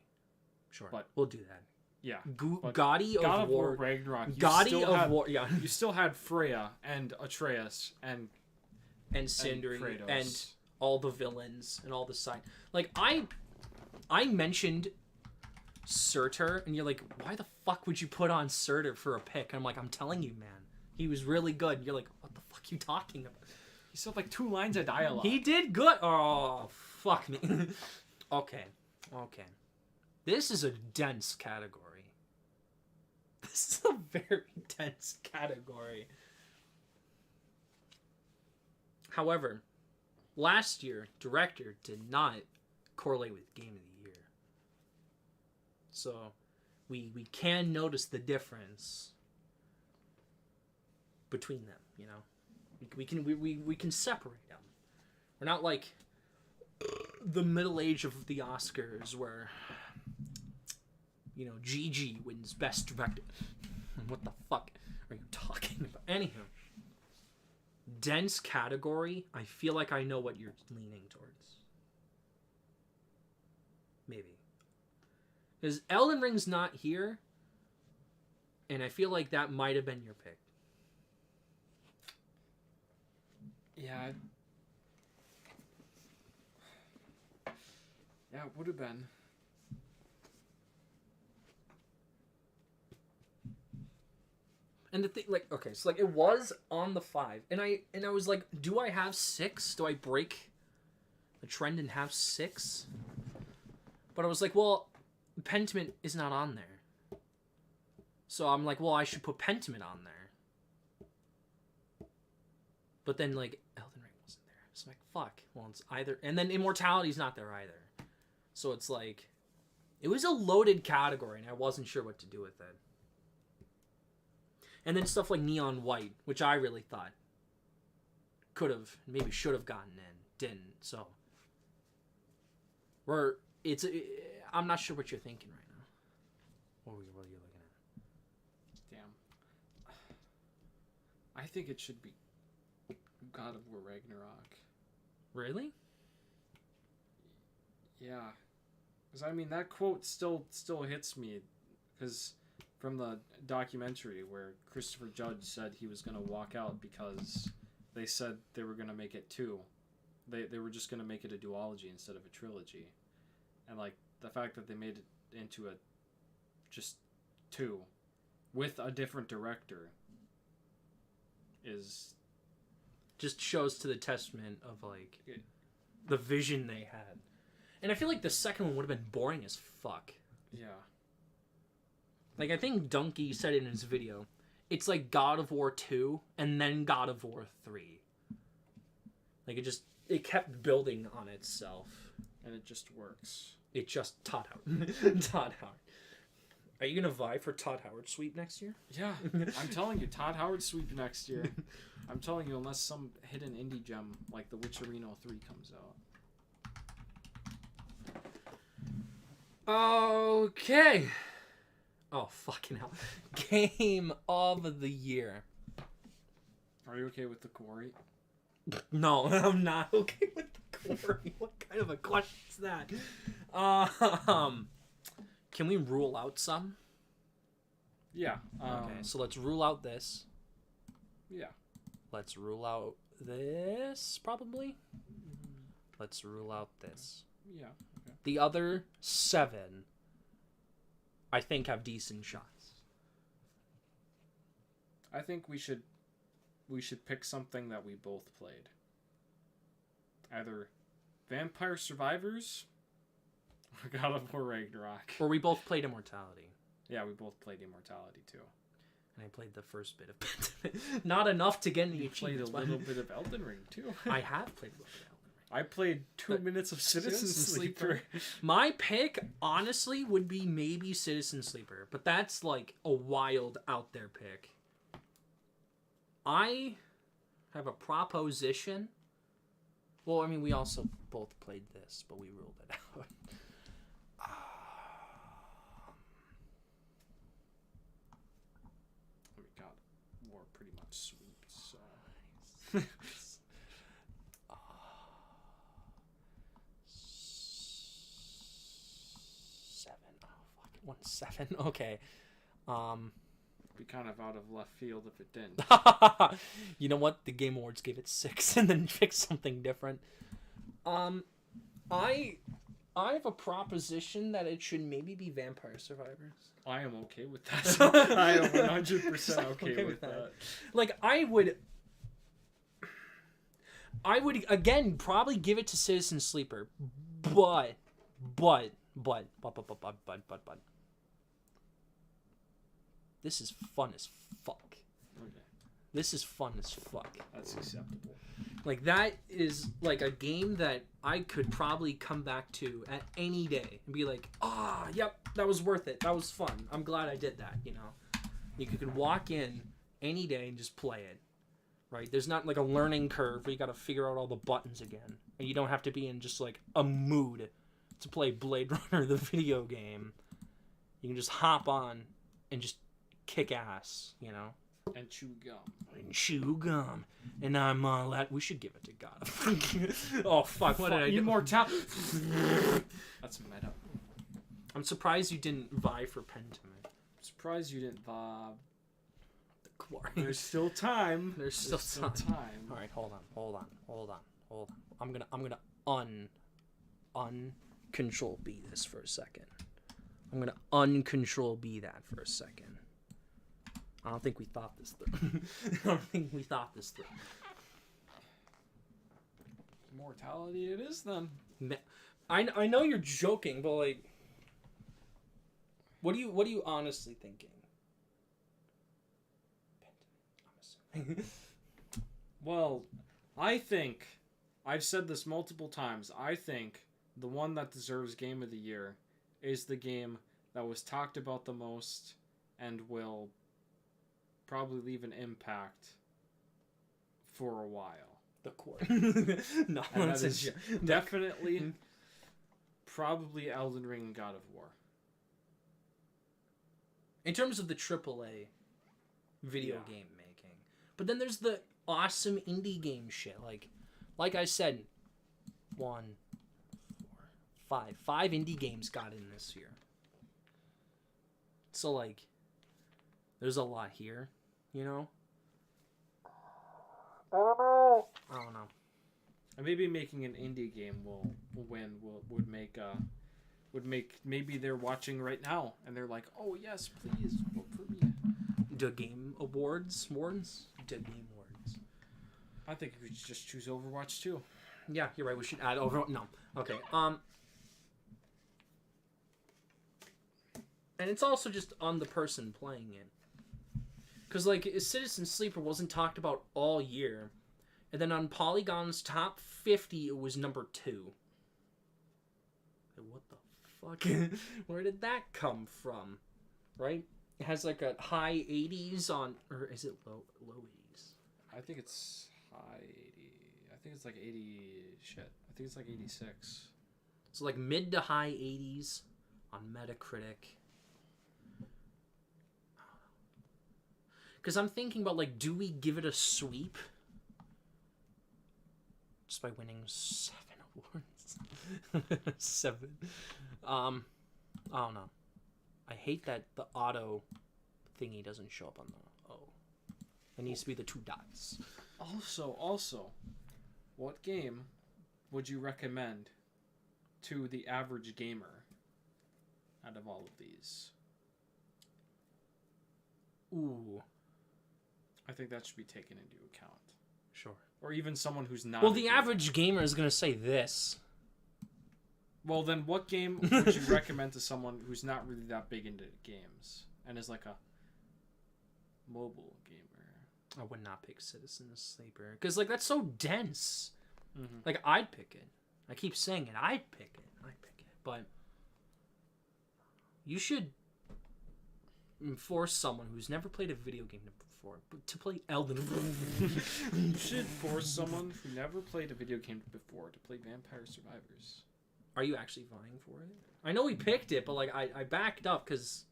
[SPEAKER 1] Sure,
[SPEAKER 2] But-
[SPEAKER 1] we'll do that.
[SPEAKER 2] Yeah.
[SPEAKER 1] God
[SPEAKER 2] God
[SPEAKER 1] of War.
[SPEAKER 2] Ragnarok.
[SPEAKER 1] God of War. Yeah.
[SPEAKER 2] You still had Freya and Atreus and
[SPEAKER 1] And Sindri
[SPEAKER 2] Kratos.
[SPEAKER 1] and all the villains and all the side. Like I mentioned Surtur, and you're like, why the fuck would you put on Surtur for a pick? And I'm like, I'm telling you, man, he was really good. You're like, what the fuck are you talking about?
[SPEAKER 2] he still had like 2 lines of dialogue.
[SPEAKER 1] He did good. Oh, fuck me. Okay. This is a dense category. This is a very dense category. However, last year, director did not correlate with Game of the Year. So, we can notice the difference between them, you know? We can separate them. We're not like the middle age of the Oscars where, you know, Gigi wins Best Director. What the fuck are you talking about? Anywho, dense category, I feel like I know what you're leaning towards. Maybe. Because Elden Ring's not here, and I feel like that might have been your pick.
[SPEAKER 2] Yeah. Yeah, it would have been.
[SPEAKER 1] And the thing, like, okay, so like it was on the 5, and I was like, do I have 6? Do I break the trend and have 6? But I was like, well, Pentiment is not on there, so I'm like, well, I should put Pentiment on there. But then like Elden Ring wasn't there, It's like, fuck. Well, it's either, and then immortality's not there either. So it's like, it was a loaded category, and I wasn't sure what to do with it. And then stuff like Neon White, which I really thought could have, maybe should have gotten in, didn't. So, I'm not sure what you're thinking right now. What are you looking at?
[SPEAKER 2] Damn. I think it should be God of War Ragnarok.
[SPEAKER 1] Really?
[SPEAKER 2] Yeah. Because, I mean, that quote still hits me. Because from the documentary where Christopher Judge said he was going to walk out because they said they were going to make it 2. They were just going to make it a duology instead of a trilogy. And, like, the fact that they made it into a just 2 with a different director is...
[SPEAKER 1] just shows to the testament of, like, the vision they had. And I feel like the second one would have been boring as fuck.
[SPEAKER 2] Yeah.
[SPEAKER 1] Like, I think Donkey said it in his video. It's like God of War 2 and then God of War 3. Like, it kept building on itself.
[SPEAKER 2] And it just works.
[SPEAKER 1] It just Todd Howard. Todd Howard. Are you going to vie for Todd Howard sweep next year?
[SPEAKER 2] Yeah. I'm telling you, Todd Howard sweep next year. I'm telling you, unless some hidden indie gem like The Witcherino 3 comes out.
[SPEAKER 1] Okay. Oh, fucking hell. Game of the year.
[SPEAKER 2] Are you okay with the quarry?
[SPEAKER 1] No, I'm not okay with the quarry. What kind of a question is that? Can we rule out some?
[SPEAKER 2] Yeah.
[SPEAKER 1] Okay, so let's rule out this.
[SPEAKER 2] Yeah.
[SPEAKER 1] Let's rule out this, probably. Let's rule out this.
[SPEAKER 2] Yeah. Okay.
[SPEAKER 1] The other 7, I think, have decent shots.
[SPEAKER 2] I think we should pick something that we both played. Either Vampire Survivors or God of War Ragnarok.
[SPEAKER 1] Or we both played Immortality.
[SPEAKER 2] Yeah, we both played Immortality too.
[SPEAKER 1] And I played the first bit of Pentiment. Not enough to get any
[SPEAKER 2] You played a
[SPEAKER 1] achievements,
[SPEAKER 2] little bit of Elden Ring too.
[SPEAKER 1] I have played a little bit of Elden Ring.
[SPEAKER 2] I played 2 minutes of Citizen Sleeper.
[SPEAKER 1] My pick, honestly, would be maybe Citizen Sleeper. But that's like a wild out there pick. I have a proposition. Well, I mean, we also both played this, but we ruled it out.
[SPEAKER 2] We got War pretty much swept, so...
[SPEAKER 1] 7. Oh, fuck. It won 7. Okay.
[SPEAKER 2] Be kind of out of left field if it didn't.
[SPEAKER 1] You know what? The Game Awards gave it 6 and then picked something different. I have a proposition that it should maybe be Vampire Survivors.
[SPEAKER 2] I am okay with that. I am 100% okay with that.
[SPEAKER 1] Like, I would again probably give it to Citizen Sleeper, but this is fun as fuck.
[SPEAKER 2] Okay.
[SPEAKER 1] This is fun as fuck.
[SPEAKER 2] That's acceptable.
[SPEAKER 1] Like, that is like a game that I could probably come back to at any day and be like, yep, that was worth it. That was fun. I'm glad I did that, you know? You could walk in any day and just play it, right? There's not like a learning curve where you got to figure out all the buttons again. And you don't have to be in just like a mood to play Blade Runner, the video game. You can just hop on and just kick ass, you know?
[SPEAKER 2] And chew gum.
[SPEAKER 1] And chew gum. And I'm we should give it to God. Oh, fuck. What did I do?
[SPEAKER 2] Immortality. That's meta.
[SPEAKER 1] I'm surprised you didn't vie for Pentiment.
[SPEAKER 2] I'm surprised you didn't Bob.
[SPEAKER 1] The quarry.
[SPEAKER 2] There's still time.
[SPEAKER 1] There's still time.
[SPEAKER 2] All
[SPEAKER 1] right, hold on. I'm gonna uncontrol B this for a second. I'm gonna uncontrol B that for a second. I don't think we thought this through.
[SPEAKER 2] Immortality it is then.
[SPEAKER 1] I know you're joking, but like, what are you honestly thinking?
[SPEAKER 2] Well, I think I've said this multiple times. I think the one that deserves Game of the Year is the game that was talked about the most and will probably leave an impact for a while.
[SPEAKER 1] The Court. No,
[SPEAKER 2] And
[SPEAKER 1] that's
[SPEAKER 2] that is definitely probably Elden Ring and God of War.
[SPEAKER 1] in terms of the AAA video
[SPEAKER 2] Yeah.
[SPEAKER 1] game making. But then there's the awesome indie game shit. Like I said, 1, 4, 5 indie games got in this year. So like, there's a lot here, you know. I don't know.
[SPEAKER 2] And maybe making an indie game would make maybe they're watching right now and they're like, oh yes, please vote for me.
[SPEAKER 1] The Game Awards. The Game Awards.
[SPEAKER 2] I think we should just choose Overwatch 2.
[SPEAKER 1] Yeah, you're right. We should add No. Okay. And it's also just on the person playing it. Because, like, Citizen Sleeper wasn't talked about all year. And then on Polygon's top 50, it was number 2. What the fuck? Where did that come from? Right? It has, like, a high 80s on... Or is it low 80s?
[SPEAKER 2] I think it's high 80. I think it's like 80... Shit. I think it's like 86.
[SPEAKER 1] So, like, mid to high 80s on Metacritic. Because I'm thinking about, like, do we give it a sweep? Just by winning 7 awards. 7. I don't know. I hate that the auto thingy doesn't show up on the O. It needs to be the 2 dots.
[SPEAKER 2] Also, what game would you recommend to the average gamer out of all of these?
[SPEAKER 1] Ooh.
[SPEAKER 2] I think that should be taken into account.
[SPEAKER 1] Sure.
[SPEAKER 2] Or even someone who's not...
[SPEAKER 1] Well, the average gamer is going to say this.
[SPEAKER 2] Well, then what game would you recommend to someone who's not really that big into games and is like a mobile gamer?
[SPEAKER 1] I would not pick Citizen Sleeper. Because, like, that's so dense.
[SPEAKER 2] Mm-hmm.
[SPEAKER 1] Like, I'd pick it. I keep saying it. I'd pick it. But you should force someone who's never played a video game before to play Elden Ring.
[SPEAKER 2] You should force someone who never played a video game before to play Vampire Survivors.
[SPEAKER 1] Are you actually vying for it? I know we picked it, but, like, I backed up because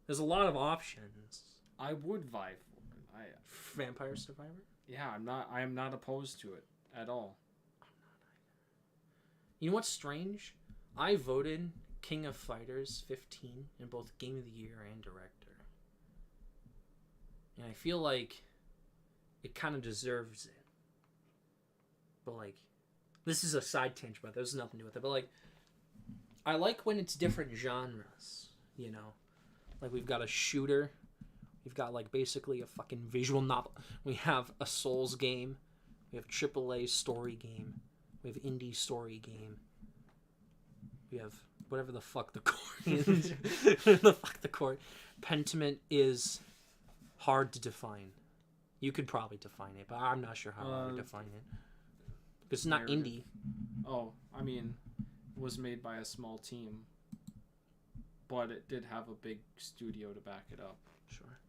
[SPEAKER 1] there's a lot of options.
[SPEAKER 2] I would vie for it.
[SPEAKER 1] Vampire Survivor?
[SPEAKER 2] Yeah, I am not opposed to it at all.
[SPEAKER 1] You know what's strange? I voted King of Fighters 15 in both Game of the Year and Director. And I feel like it kind of deserves it. But, like, this is a side tangent, but there's nothing to do with it. But, like, I like when it's different genres, you know? Like, we've got a shooter. We've got, like, basically a fucking visual novel. We have a Souls game. We have AAA story game. We have indie story game. We have whatever the fuck the court is. The fuck the court. Pentiment is hard to define. You could probably define it, but I'm not sure how I would define it. Because it's not
[SPEAKER 2] narrative.
[SPEAKER 1] indie.
[SPEAKER 2] Oh, I mean, it was made by a small team, but it did have a big studio to back it up.
[SPEAKER 1] Sure.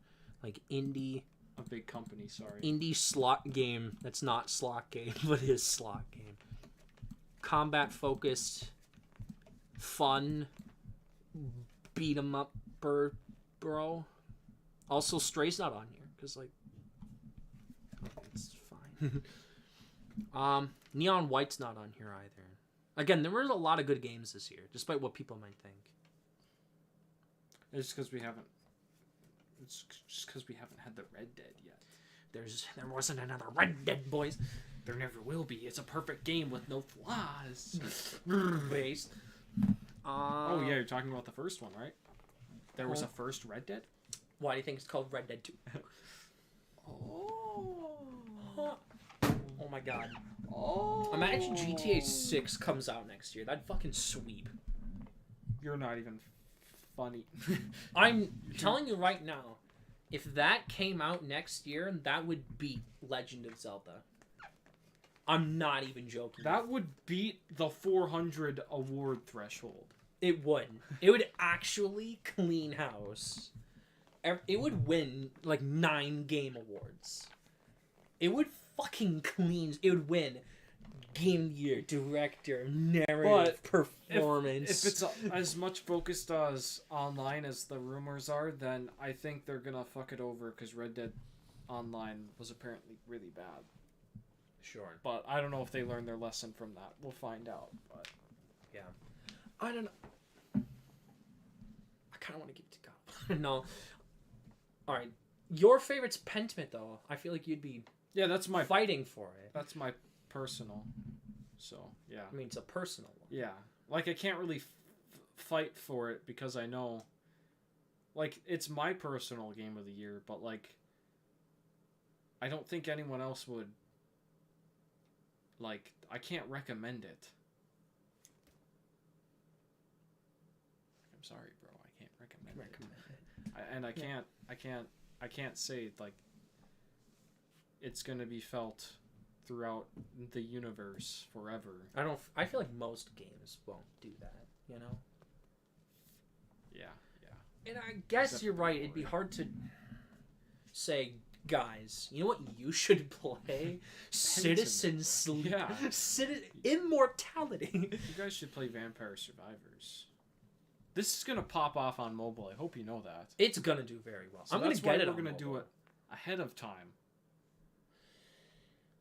[SPEAKER 1] Like indie.
[SPEAKER 2] A big company, sorry.
[SPEAKER 1] Indie slot game that's not slot game, but is slot game. Combat focused, fun, beat 'em up, bro. Also, Stray's not on here because, like, it's fine. Neon White's not on here either. Again, there were a lot of good games this year, despite what people might think.
[SPEAKER 2] It's because we haven't. It's just because we haven't had the Red Dead yet.
[SPEAKER 1] There wasn't another Red Dead, boys.
[SPEAKER 2] There never will be. It's a perfect game with no flaws.
[SPEAKER 1] Based.
[SPEAKER 2] Oh yeah, you're talking about the first one, right? There was a first Red Dead?
[SPEAKER 1] Why do you think it's called Red Dead 2?
[SPEAKER 2] Oh
[SPEAKER 1] my god.
[SPEAKER 2] Oh.
[SPEAKER 1] Imagine GTA 6 comes out next year. That'd fucking sweep.
[SPEAKER 2] You're not even funny.
[SPEAKER 1] I'm telling you right now, if that came out next year, that would beat Legend of Zelda. I'm not even joking.
[SPEAKER 2] That would beat the 400 award threshold.
[SPEAKER 1] It would. It would actually clean house. It would win like 9 game awards. It would fucking clean. It would win game of the year, director, narrative, performance.
[SPEAKER 2] If it's as much focused as online as the rumors are, then I think they're gonna fuck it over because Red Dead Online was apparently really bad.
[SPEAKER 1] Sure.
[SPEAKER 2] But I don't know if they learned their lesson from that. We'll find out. But
[SPEAKER 1] yeah, I don't know. I kind of want to give it to God. No. All right. Your favorite's Pentiment, though. I feel like you'd be
[SPEAKER 2] that's my
[SPEAKER 1] fighting for it.
[SPEAKER 2] That's my personal. So yeah.
[SPEAKER 1] I mean, it's a personal one.
[SPEAKER 2] Yeah, like I can't really fight for it because I know, like, it's my personal game of the year, but like, I don't think anyone else would. Like, I can't recommend it. I'm sorry, bro. I can't recommend it. I can't say like it's gonna be felt throughout the universe forever.
[SPEAKER 1] I feel like most games won't do that, you know?
[SPEAKER 2] Yeah.
[SPEAKER 1] And I guess
[SPEAKER 2] Except
[SPEAKER 1] you're right. It'd be hard to say, guys, you know what you should play? Citizen Sleep.
[SPEAKER 2] Yeah.
[SPEAKER 1] Immortality.
[SPEAKER 2] You guys should play Vampire Survivors. This is gonna pop off on mobile. I hope you know that.
[SPEAKER 1] It's gonna do very well.
[SPEAKER 2] So
[SPEAKER 1] I'm gonna get it.
[SPEAKER 2] We're gonna do it ahead of time.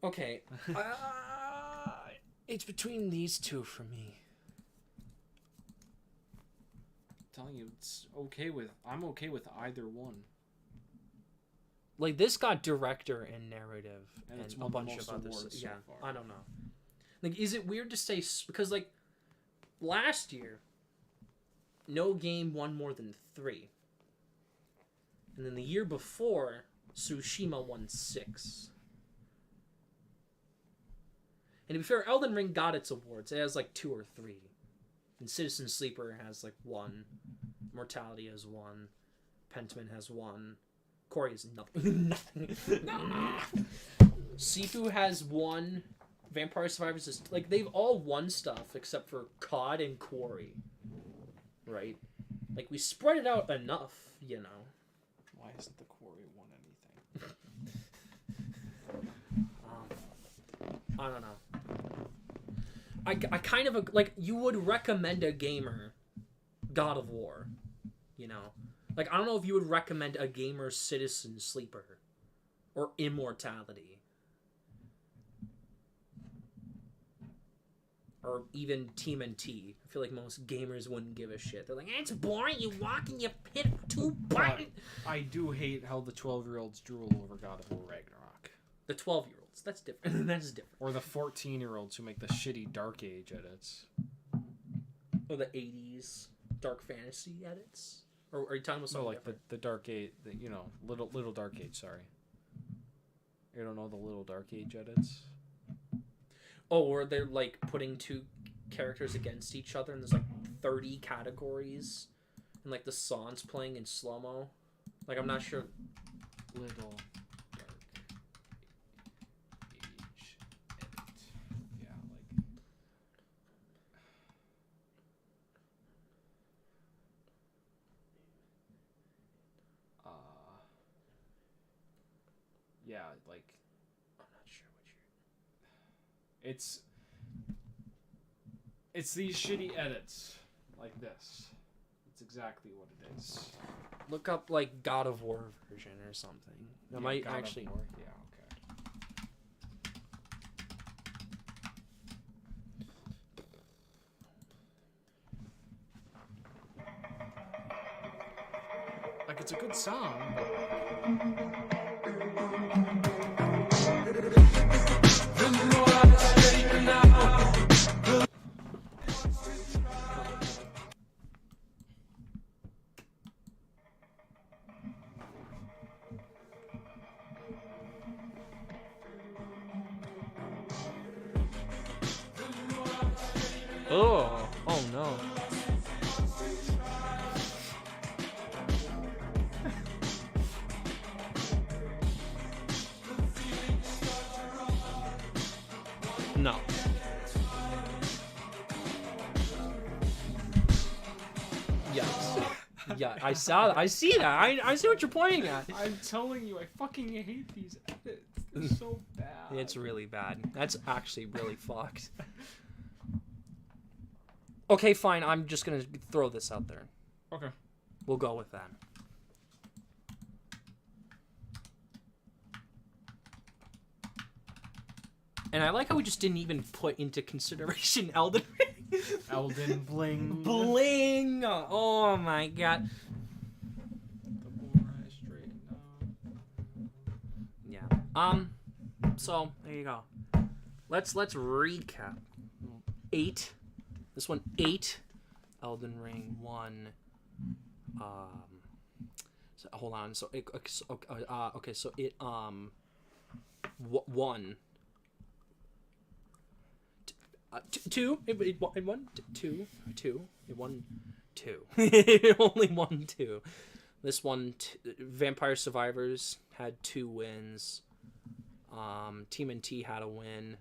[SPEAKER 1] Okay. It's between these two for me.
[SPEAKER 2] I'm telling you, I'm okay with either one.
[SPEAKER 1] Like, this got director and narrative
[SPEAKER 2] And it's
[SPEAKER 1] a
[SPEAKER 2] won the
[SPEAKER 1] bunch
[SPEAKER 2] most
[SPEAKER 1] of others.
[SPEAKER 2] awards so
[SPEAKER 1] Yeah,
[SPEAKER 2] far.
[SPEAKER 1] I don't know. Like, is it weird to say because like last year, no game won more than 3, and then the year before, Tsushima won 6. And to be fair, Elden Ring got its awards. It has like 2 or 3. And Citizen Sleeper has like 1. Mortality has 1. Pentiment has 1. Corey has nothing. Nothing. Sifu has 1. Vampire Survivors is like they've all won stuff except for COD and Quarry. Right? Like we spread it out enough, you know.
[SPEAKER 2] Why hasn't the Quarry won anything?
[SPEAKER 1] I don't know. I kind of like you would recommend a gamer God of War, you know. Like I don't know if you would recommend a gamer Citizen Sleeper or Immortality or even TMNT. I feel like most gamers wouldn't give a shit. They're like, it's boring. You walk and you hit 2 buttons.
[SPEAKER 2] I do hate how the 12-year-olds drool over God of War Ragnarok.
[SPEAKER 1] The 12-year-olds. That's different. That's different.
[SPEAKER 2] Or the 14-year-olds who make the shitty Dark Age edits.
[SPEAKER 1] Or the 80s Dark Fantasy edits. Or are you talking about something
[SPEAKER 2] like
[SPEAKER 1] different?
[SPEAKER 2] the Dark Age, little Dark Age. Sorry, you don't know the Little Dark Age edits.
[SPEAKER 1] Oh, or they're like putting 2 characters against each other, and there's like 30 categories, and like the song's playing in slow mo. Like I'm not sure.
[SPEAKER 2] Little Dark Age edit. Yeah, like. Yeah, like.
[SPEAKER 1] I'm not sure what you're.
[SPEAKER 2] It's these shitty edits like this. It's exactly what it is.
[SPEAKER 1] Look up like God of War version or something. That might
[SPEAKER 2] God of
[SPEAKER 1] actually.
[SPEAKER 2] War. Yeah, okay. Like it's a good song, but.
[SPEAKER 1] Oh no. No. Yes. Yeah, I saw that. I see that. I see what you're pointing at.
[SPEAKER 2] I'm telling you, I fucking hate these edits. They're so bad.
[SPEAKER 1] It's really bad. That's actually really fucked. Okay, fine. I'm just gonna throw this out there.
[SPEAKER 2] Okay.
[SPEAKER 1] We'll go with that. And I like how we just didn't even put into consideration Elden Ring.
[SPEAKER 2] Elden Bling.
[SPEAKER 1] Bling! Oh my god.
[SPEAKER 2] The more I straighten out.
[SPEAKER 1] Yeah. So there you go. Let's recap. 8. This one 8. Elden Ring 1. So, hold on. So it, okay. So it 1. 2. It won 2. It won 2. It only won 2. This one, Vampire Survivors had 2 wins. TMNT had a win.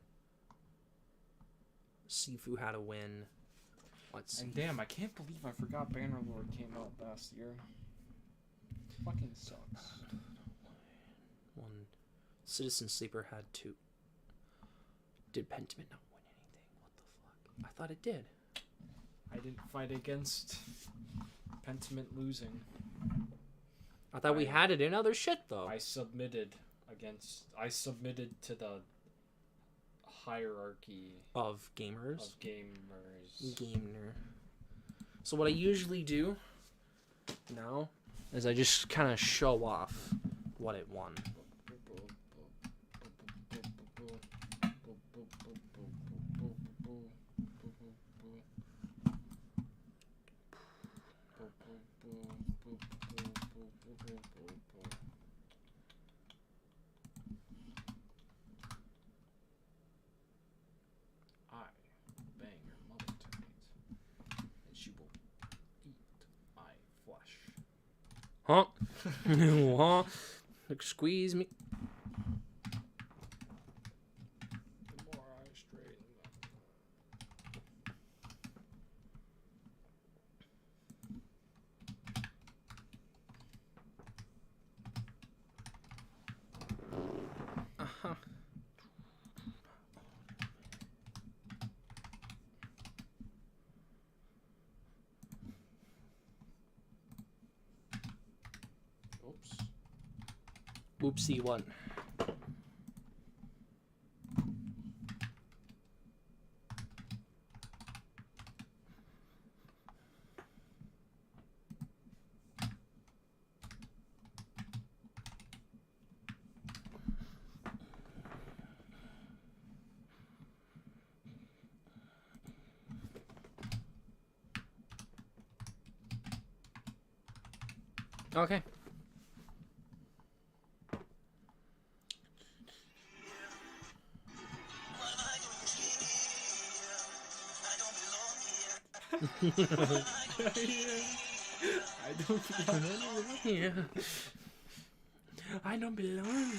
[SPEAKER 1] Sifu had a win. Let's see.
[SPEAKER 2] And damn, I can't believe I forgot Bannerlord came out last year. Fucking sucks.
[SPEAKER 1] 1. Citizen Sleeper had 2. Did Pentiment not win anything? What the fuck? I thought it did.
[SPEAKER 2] I didn't fight against Pentiment losing.
[SPEAKER 1] I thought we had it in other shit though.
[SPEAKER 2] I submitted to the hierarchy
[SPEAKER 1] Of gamers.
[SPEAKER 2] of gamers.
[SPEAKER 1] Gamer. So what I usually do now is I just kind of show off what it won.
[SPEAKER 2] I will bang your mother tonight, and she will eat my flesh.
[SPEAKER 1] Huh? Huh? Like, squeeze me.
[SPEAKER 2] The more I straighten
[SPEAKER 1] Uh-huh.
[SPEAKER 2] Oops.
[SPEAKER 1] Oopsie, what? Okay.
[SPEAKER 2] I don't belong here.
[SPEAKER 1] Yeah. I don't belong.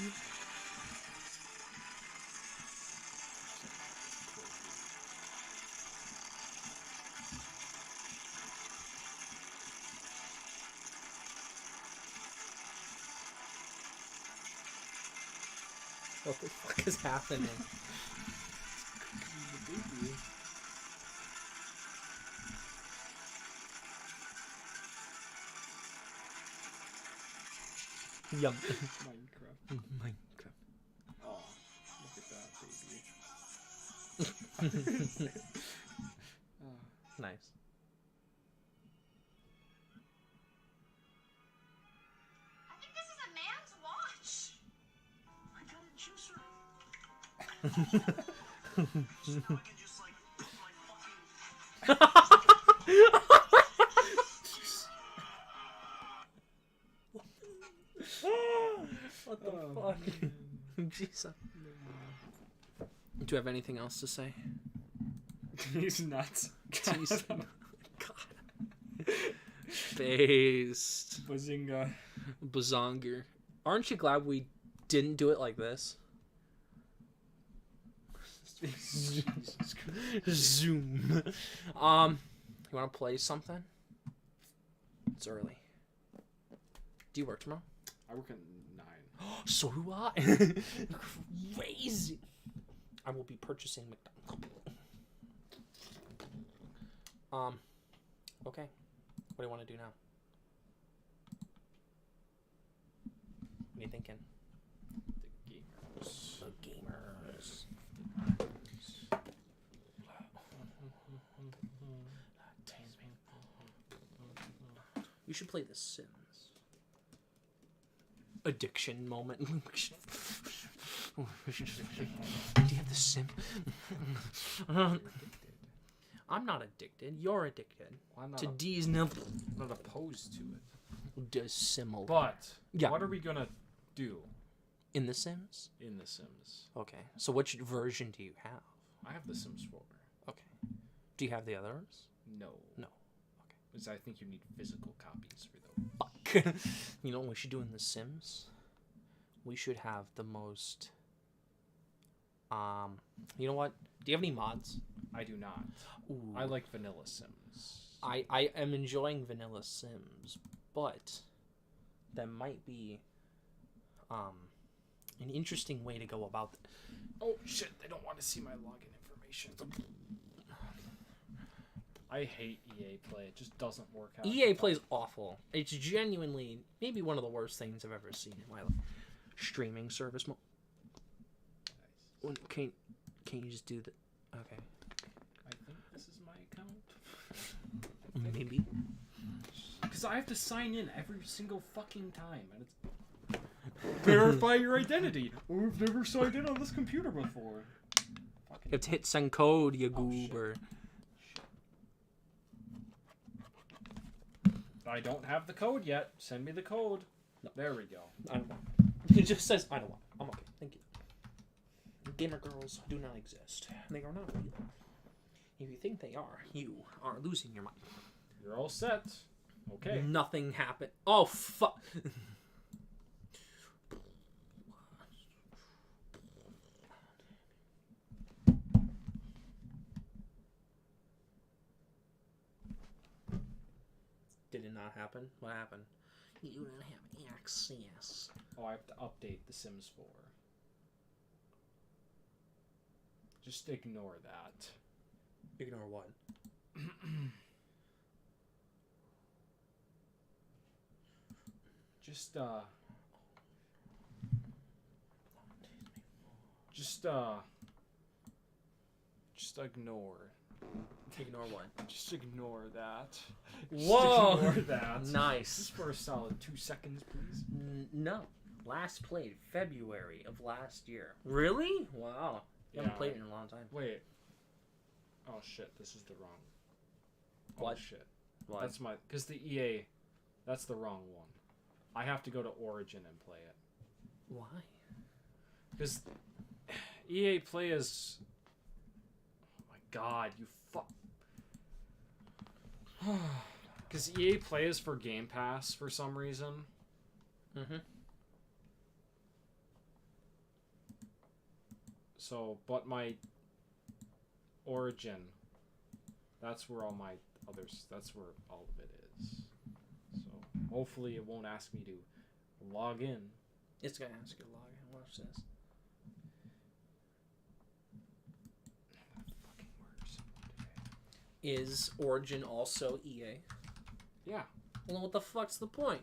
[SPEAKER 1] What the fuck is happening? Yum.
[SPEAKER 2] Minecraft.
[SPEAKER 1] Minecraft.
[SPEAKER 2] Oh, look at that, baby.
[SPEAKER 1] Nice.
[SPEAKER 3] I think this is a man's watch. I got a juicer. So now I can just like put my fucking.
[SPEAKER 1] What the fuck? Jesus. Do you have anything else to say?
[SPEAKER 2] He's nuts.
[SPEAKER 1] Jeez. God. Based.
[SPEAKER 2] Bazinga.
[SPEAKER 1] Bazonger. Aren't you glad we didn't do it like this? Zoom. You want to play something? It's early. Do you work tomorrow?
[SPEAKER 2] I work at 9.
[SPEAKER 1] So do I. Crazy. I will be purchasing McDonald's. Okay. What do you want to do now? What are you thinking?
[SPEAKER 2] The gamers.
[SPEAKER 1] The gamers. You should play The Sims. Addiction moment. Do you have The Sim? I'm not addicted. You're addicted.
[SPEAKER 2] Well, I'm not
[SPEAKER 1] To D's no.
[SPEAKER 2] not opposed to it.
[SPEAKER 1] Dissimil.
[SPEAKER 2] But
[SPEAKER 1] Yeah.
[SPEAKER 2] what are we gonna do
[SPEAKER 1] In The Sims?
[SPEAKER 2] in The Sims?
[SPEAKER 1] Okay. So which version do you have?
[SPEAKER 2] I have The Sims 4.
[SPEAKER 1] Okay. Do you have the others?
[SPEAKER 2] No.
[SPEAKER 1] No.
[SPEAKER 2] Because I think you need physical copies for those.
[SPEAKER 1] Fuck. You know what we should do in The Sims? We should have the most... You know what? Do you have any mods?
[SPEAKER 2] I do not.
[SPEAKER 1] Ooh.
[SPEAKER 2] I like Vanilla Sims.
[SPEAKER 1] I am enjoying Vanilla Sims, but that might be an interesting way to go about it.
[SPEAKER 2] Oh shit! They don't want to see my login information. I hate EA Play. It just doesn't work out.
[SPEAKER 1] EA plays awful. It's genuinely maybe one of the worst things I've ever seen in my life. Streaming service. Can you just do the? Okay.
[SPEAKER 2] I think this is my account.
[SPEAKER 1] Maybe.
[SPEAKER 2] Because I have to sign in every single fucking time, and it's verify your identity. Oh, I've never signed in on this computer before.
[SPEAKER 1] You have to hit send code, you
[SPEAKER 2] Oh, shit.
[SPEAKER 1] goober.
[SPEAKER 2] I don't have the code yet. Send me the code.
[SPEAKER 1] No.
[SPEAKER 2] There we go.
[SPEAKER 1] I don't want. It just says I don't want. I'm okay. Thank you. Gamer girls do not exist. They are not real. If you think they are, you are losing your mind.
[SPEAKER 2] You're all set. Okay.
[SPEAKER 1] Nothing happened. Oh fuck. Did it not happen? What happened? You don't have access.
[SPEAKER 2] Oh, I have to update The Sims 4. Just ignore that.
[SPEAKER 1] Ignore what?
[SPEAKER 2] Just ignore.
[SPEAKER 1] Ignore what?
[SPEAKER 2] Just ignore that.
[SPEAKER 1] Whoa!
[SPEAKER 2] Just ignore that.
[SPEAKER 1] Nice.
[SPEAKER 2] Just for a solid 2 seconds, please.
[SPEAKER 1] No. Last played February of last year. Really? Wow. You haven't
[SPEAKER 2] Yeah.
[SPEAKER 1] played it in a long time.
[SPEAKER 2] Wait. Oh shit, this is the wrong.
[SPEAKER 1] What?
[SPEAKER 2] Oh shit.
[SPEAKER 1] Why?
[SPEAKER 2] That's my. Because the EA. That's the wrong one. I have to go to Origin and play it.
[SPEAKER 1] Why?
[SPEAKER 2] Because EA Play is. Oh my god, you fuck. Because EA Play is for Game Pass for some reason.
[SPEAKER 1] Mm-hmm.
[SPEAKER 2] So, but my Origin, that's where all my others, that's where all of it is. So, hopefully it won't ask me to log in.
[SPEAKER 1] It's gonna ask you to log in. Watch this.
[SPEAKER 2] Fucking words today.
[SPEAKER 1] Is Origin also EA?
[SPEAKER 2] Yeah.
[SPEAKER 1] Well, what the fuck's the point?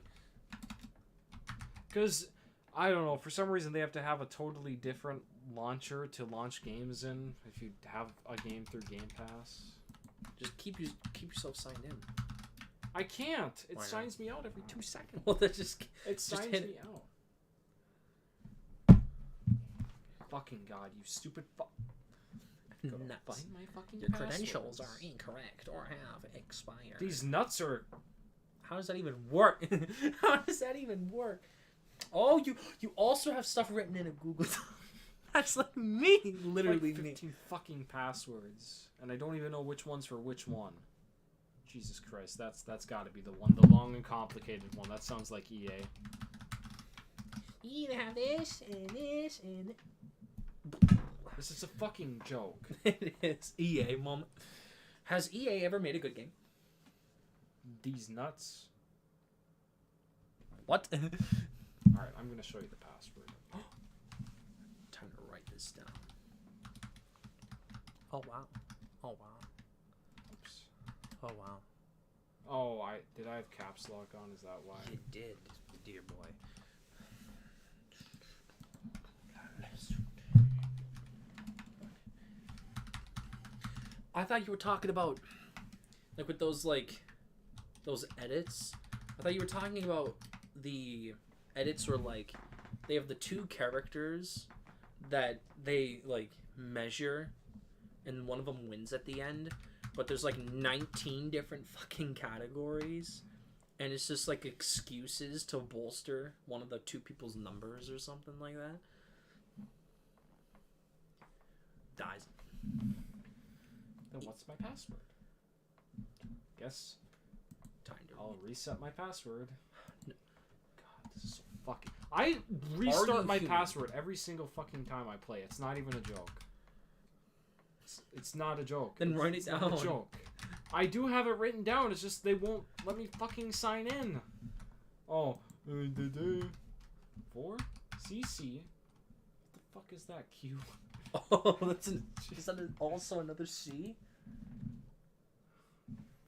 [SPEAKER 2] Because, I don't know, for some reason they have to have a totally different launcher to launch games in if you have a game through Game Pass.
[SPEAKER 1] Just keep yourself signed in.
[SPEAKER 2] I can't. It
[SPEAKER 1] Why not?
[SPEAKER 2] signs me out every 2 seconds.
[SPEAKER 1] Well, that just
[SPEAKER 2] It signs
[SPEAKER 1] hit
[SPEAKER 2] me out. Fucking god, you stupid fuck.
[SPEAKER 1] nuts.
[SPEAKER 2] Find my fucking
[SPEAKER 1] Your credentials
[SPEAKER 2] passwords.
[SPEAKER 1] are incorrect or have expired.
[SPEAKER 2] These nuts are.
[SPEAKER 1] How does that even work? How does that even work? Oh, you also have stuff written in a Google Doc. That's like me, literally
[SPEAKER 2] like
[SPEAKER 1] me.
[SPEAKER 2] 15 fucking passwords, and I don't even know which one's for which one. Jesus Christ, that's got to be the one, the long and complicated one. That sounds like EA.
[SPEAKER 1] You either have this and this and.
[SPEAKER 2] This because it's a fucking joke.
[SPEAKER 1] It is EA moment. Has EA ever made a good game?
[SPEAKER 2] These nuts.
[SPEAKER 1] What?
[SPEAKER 2] All right, I'm gonna show you the password.
[SPEAKER 1] Time to write this down. Oh wow. Oh wow.
[SPEAKER 2] Oops.
[SPEAKER 1] Oh wow.
[SPEAKER 2] Oh, I have caps lock on? Is that why?
[SPEAKER 1] You did, dear boy. I thought you were talking about, like, with those edits. I thought you were talking about the edits where, like, they have the two characters that they, like, measure, and one of them wins at the end. But there's, like, 19 different fucking categories, and it's just, like, excuses to bolster one of the two people's numbers or something like that. Dies.
[SPEAKER 2] Then what's my password? Guess
[SPEAKER 1] Time to
[SPEAKER 2] I'll reset my password.
[SPEAKER 1] No.
[SPEAKER 2] God, this is so fucking... I restart my
[SPEAKER 1] human?
[SPEAKER 2] password every single fucking time I play. It's not even a joke. It's not a joke.
[SPEAKER 1] Then write it
[SPEAKER 2] It's not a
[SPEAKER 1] down.
[SPEAKER 2] joke. I do have it written down. It's just they won't let me fucking sign in. Oh. 4 CC. What the fuck is that? Q.
[SPEAKER 1] Oh, is that also another C?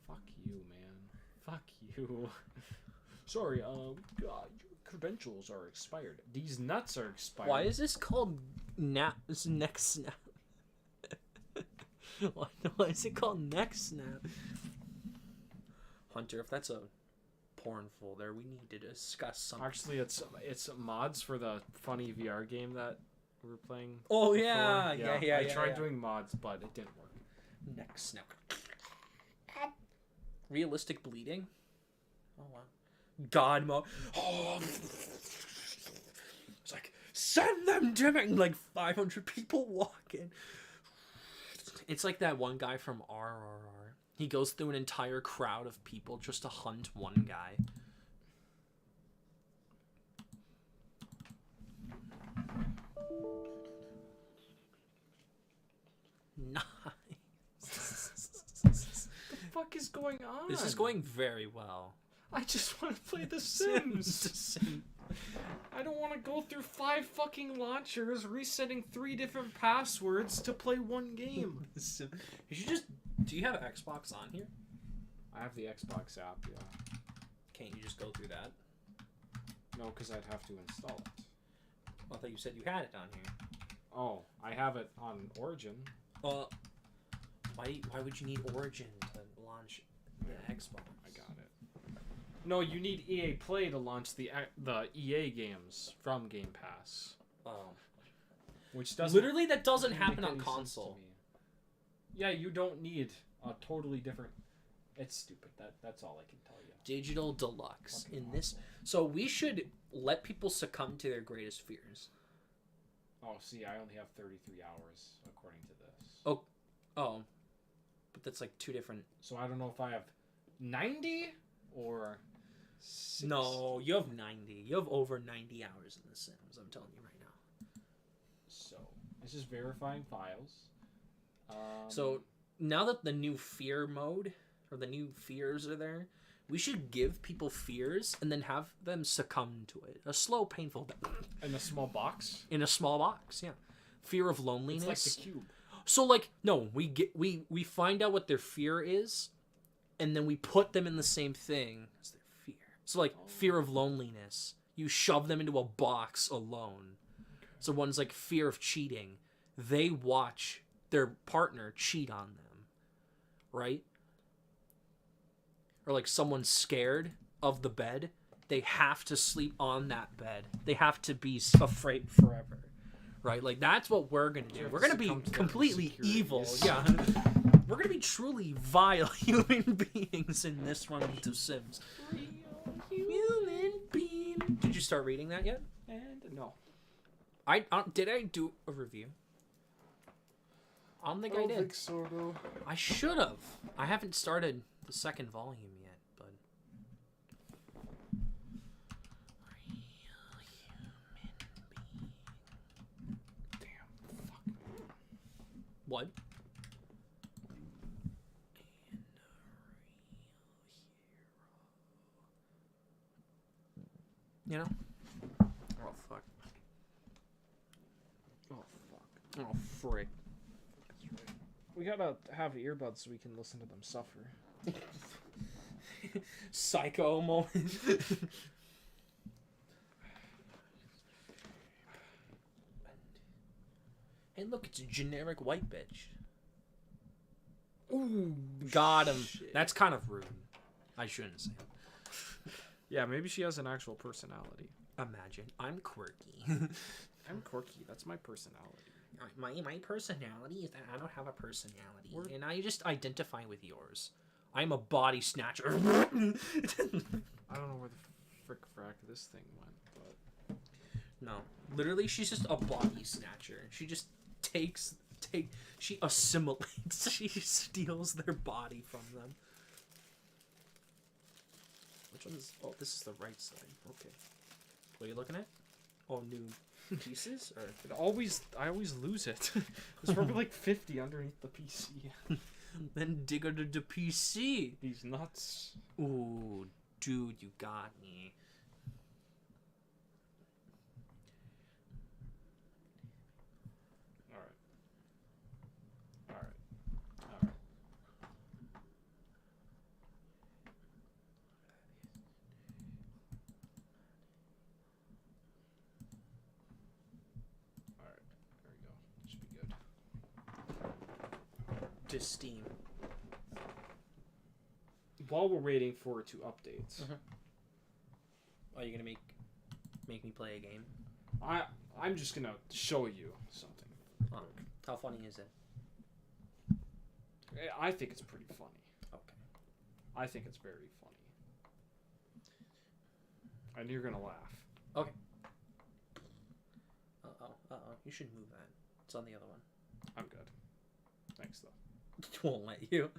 [SPEAKER 2] Fuck you, man. Fuck you. Sorry, God, your credentials are expired. These nuts are expired.
[SPEAKER 1] Why is this called This Next Snap? Why is it called Next Snap? Hunter, if that's a porn folder, we need to discuss something.
[SPEAKER 2] Actually, it's mods for the funny VR game that we were playing.
[SPEAKER 1] Oh
[SPEAKER 2] before.
[SPEAKER 1] yeah.
[SPEAKER 2] I tried doing mods, but it didn't work.
[SPEAKER 1] Next Snap. Realistic bleeding. Oh wow. God mode. Oh. It's like send them to me. Like 500 people walking. It's like that one guy from RRR. He goes through an entire crowd of people just to hunt one guy. Nice.
[SPEAKER 2] What the fuck is going on?
[SPEAKER 1] This is going very well.
[SPEAKER 2] I just want to play The Sims.
[SPEAKER 1] The Sims.
[SPEAKER 2] I don't want to go through 5 fucking launchers, resetting 3 different passwords to play one game.
[SPEAKER 1] You should just. Do you have Xbox on here?
[SPEAKER 2] I have the Xbox app, yeah.
[SPEAKER 1] Can't you just go through that?
[SPEAKER 2] No, because I'd have to install it.
[SPEAKER 1] I thought you said you had it on here.
[SPEAKER 2] Oh, I have it on Origin.
[SPEAKER 1] Why would you need Origin to launch the Xbox?
[SPEAKER 2] I got it. No, you need EA Play to launch the EA games from Game Pass,
[SPEAKER 1] Oh.
[SPEAKER 2] which doesn't
[SPEAKER 1] Literally, that doesn't
[SPEAKER 2] make
[SPEAKER 1] happen on
[SPEAKER 2] any sense to
[SPEAKER 1] console.
[SPEAKER 2] me. Yeah, you don't need a totally different. It's stupid. That's all I can tell you.
[SPEAKER 1] Digital Deluxe
[SPEAKER 2] Fucking
[SPEAKER 1] in this.
[SPEAKER 2] awful.
[SPEAKER 1] So we should let people succumb to their greatest fears.
[SPEAKER 2] Oh, see, I only have 33 hours according to this.
[SPEAKER 1] Oh, but that's like two different.
[SPEAKER 2] So I don't know if I have 90 or 60.
[SPEAKER 1] No, you have 90. You have over 90 hours in The Sims. I'm telling you right now.
[SPEAKER 2] So this is verifying files.
[SPEAKER 1] So now that the new fear mode or the new fears are there, we should give people fears and then have them succumb to it. A slow, painful death.
[SPEAKER 2] in a small box.
[SPEAKER 1] In a small box, yeah. Fear of loneliness.
[SPEAKER 2] It's like the cube.
[SPEAKER 1] So like no, we find out what their fear is, and then we put them in the same thing as their fear. So like fear of loneliness, you shove them into a box alone. So one's like fear of cheating. They watch their partner cheat on them, right? Or like someone's scared of the bed, they have to sleep on that bed. They have to be afraid forever. Right? Like that's what we're going to do.
[SPEAKER 2] have
[SPEAKER 1] We're
[SPEAKER 2] to
[SPEAKER 1] going to be
[SPEAKER 2] succumb to their
[SPEAKER 1] completely evil. Yeah.
[SPEAKER 2] insecurities.
[SPEAKER 1] We're going to be truly vile human beings in this one of The Sims. Human being. Did you start reading that yet?
[SPEAKER 2] And no.
[SPEAKER 1] Did I do a review? I don't think I did.
[SPEAKER 2] so, though.
[SPEAKER 1] I should have. I haven't started the second volume yet, but. Real human being.
[SPEAKER 2] Damn. Fuck.
[SPEAKER 1] What? You know? Oh fuck. Oh fuck. Oh frick.
[SPEAKER 2] We gotta have earbuds so we can listen to them suffer.
[SPEAKER 1] Psycho moment. Hey, look, it's a generic white bitch.
[SPEAKER 2] Ooh,
[SPEAKER 1] Got him.
[SPEAKER 2] shit.
[SPEAKER 1] That's kind of rude. I shouldn't say it.
[SPEAKER 2] Yeah, maybe she has an actual personality.
[SPEAKER 1] Imagine. I'm quirky.
[SPEAKER 2] I'm quirky. That's my personality.
[SPEAKER 1] my personality is that I don't have a personality.
[SPEAKER 2] We're-
[SPEAKER 1] And I just identify with yours. I'm a body snatcher.
[SPEAKER 2] I don't know where the frick frack this thing went, but
[SPEAKER 1] No. Literally, she's just a body snatcher. She just she assimilates. She steals their body from them. Which one is... Oh, this is the right side. Okay. What are you looking at? Oh, new pieces? Or...
[SPEAKER 2] I always lose it. There's probably like 50 underneath the PC.
[SPEAKER 1] Then dig under the PC.
[SPEAKER 2] These nuts.
[SPEAKER 1] Ooh, dude, you got me.
[SPEAKER 2] Alright. Alright. Alright. Alright. There we go. Should be good.
[SPEAKER 1] To Steam.
[SPEAKER 2] While we're waiting for 2 updates,
[SPEAKER 1] Are you gonna make me play a game?
[SPEAKER 2] I'm just gonna show you something.
[SPEAKER 1] Oh, how funny is it?
[SPEAKER 2] I think it's pretty funny.
[SPEAKER 1] Okay.
[SPEAKER 2] I think it's very funny. And you're gonna laugh.
[SPEAKER 1] Okay. You should move that. It's on the other one.
[SPEAKER 2] I'm good. Thanks though.
[SPEAKER 1] It won't let you.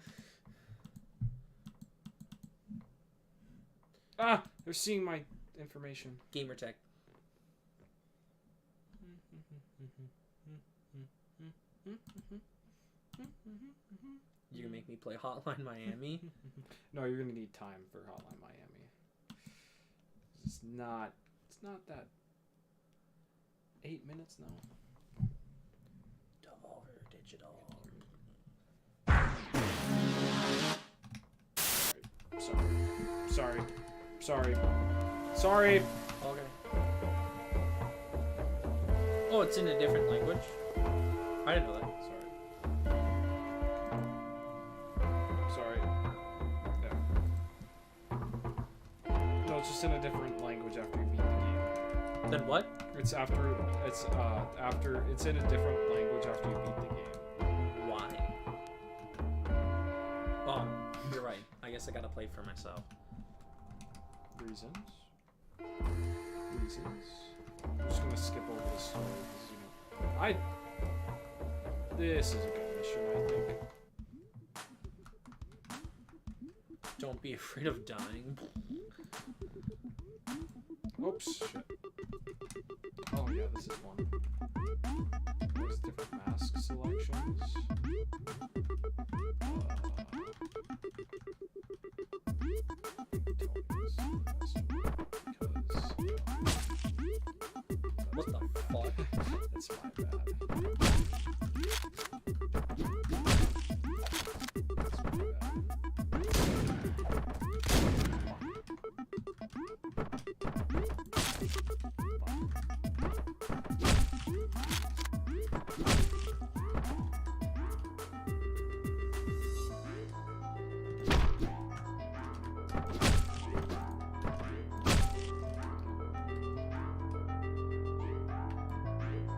[SPEAKER 2] Ah! They're seeing my information.
[SPEAKER 1] Gamertech. You gonna make me play Hotline Miami?
[SPEAKER 2] No, you're gonna need time for Hotline Miami. It's not that 8 minutes now.
[SPEAKER 1] Dollar digital.
[SPEAKER 2] Sorry.
[SPEAKER 1] Okay. Oh, it's in a different language? I didn't know that.
[SPEAKER 2] Sorry. Yeah. No, it's just in a different language after you beat the game.
[SPEAKER 1] Then what?
[SPEAKER 2] It's in a different language after you beat the game.
[SPEAKER 1] Why? Oh, you're right. I guess I gotta play for myself.
[SPEAKER 2] Reasons. I'm just gonna skip over this story because this is a good mission, I think.
[SPEAKER 1] Don't be afraid of dying.
[SPEAKER 2] Oops, shit. Oh yeah, this is one. There's different mask selections.
[SPEAKER 1] What the fuck?
[SPEAKER 2] That's my bad.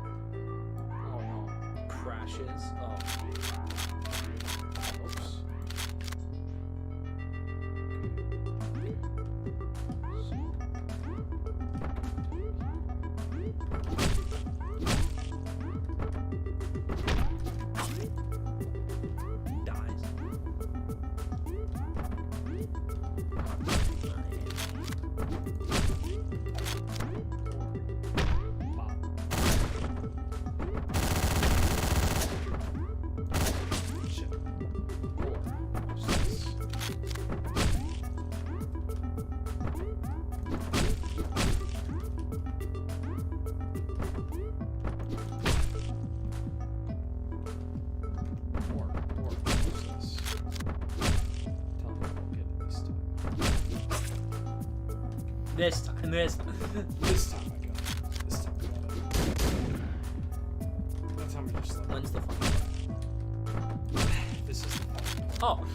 [SPEAKER 2] Oh no.
[SPEAKER 1] Crashes. Oh.
[SPEAKER 2] Oops.
[SPEAKER 1] Dies. This time.
[SPEAKER 2] This time I got it. This time I got it. That time I just like,
[SPEAKER 1] When's the fun?
[SPEAKER 2] this is the fun part.
[SPEAKER 1] Oh,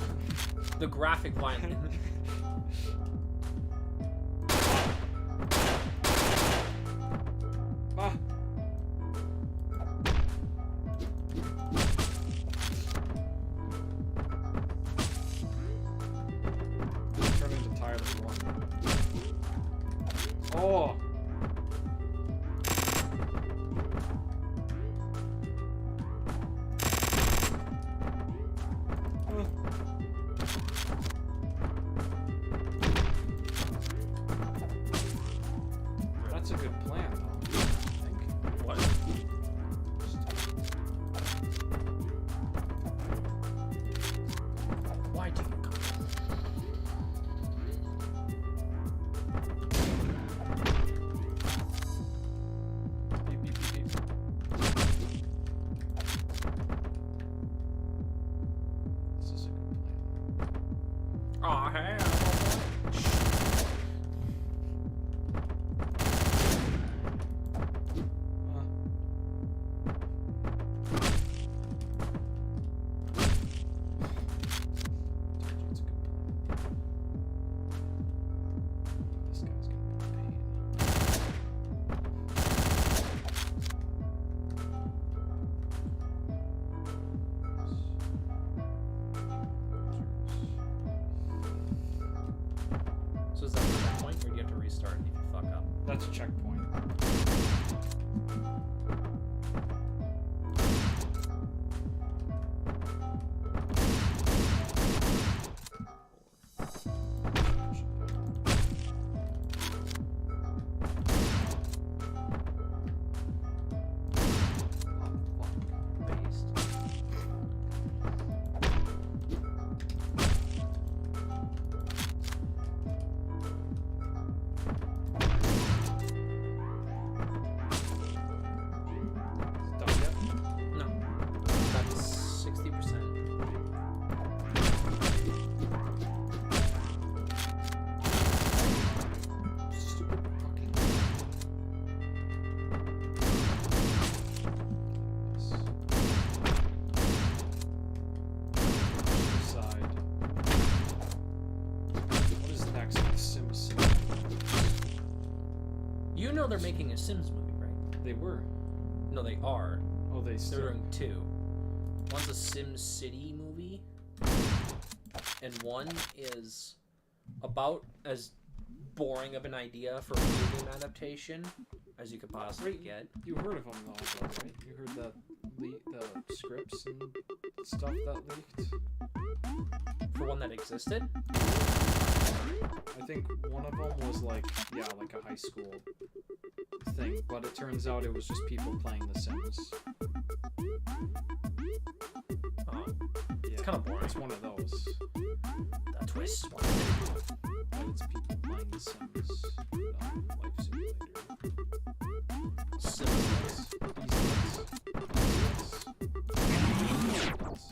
[SPEAKER 1] the graphic violence.
[SPEAKER 2] Ah. Turn into Tyler 1. Oh! That's a good plan, though, I think.
[SPEAKER 1] What? Why do you come?
[SPEAKER 2] Beep, beep, beep, beep. This is a good plan.
[SPEAKER 1] Oh, hey.
[SPEAKER 2] It's a good plan. This guy's gonna be a pain.
[SPEAKER 1] So is that the checkpoint, or do you have to restart if you fuck up?
[SPEAKER 2] That's a checkpoint.
[SPEAKER 1] Based.
[SPEAKER 2] Done yet?
[SPEAKER 1] No. That's 60%.
[SPEAKER 2] Stupid fucking. Side. What is next? The Sims City.
[SPEAKER 1] You know they're making a Sims movie, right?
[SPEAKER 2] They were.
[SPEAKER 1] No, they are.
[SPEAKER 2] Oh, they
[SPEAKER 1] They're
[SPEAKER 2] still.
[SPEAKER 1] doing two. One's a Sim City movie, and one is about as boring of an idea for a video game adaptation as you could possibly
[SPEAKER 2] Right.
[SPEAKER 1] get.
[SPEAKER 2] You heard of them though, right? You heard the scripts and stuff that leaked.
[SPEAKER 1] For one that existed.
[SPEAKER 2] I think one of them was like a high school thing, but it turns out it was just people playing The Sims.
[SPEAKER 1] Oh,
[SPEAKER 2] Yeah,
[SPEAKER 1] it's kind of boring.
[SPEAKER 2] it's one of those.
[SPEAKER 1] That twist.
[SPEAKER 2] But it's people playing The Sims.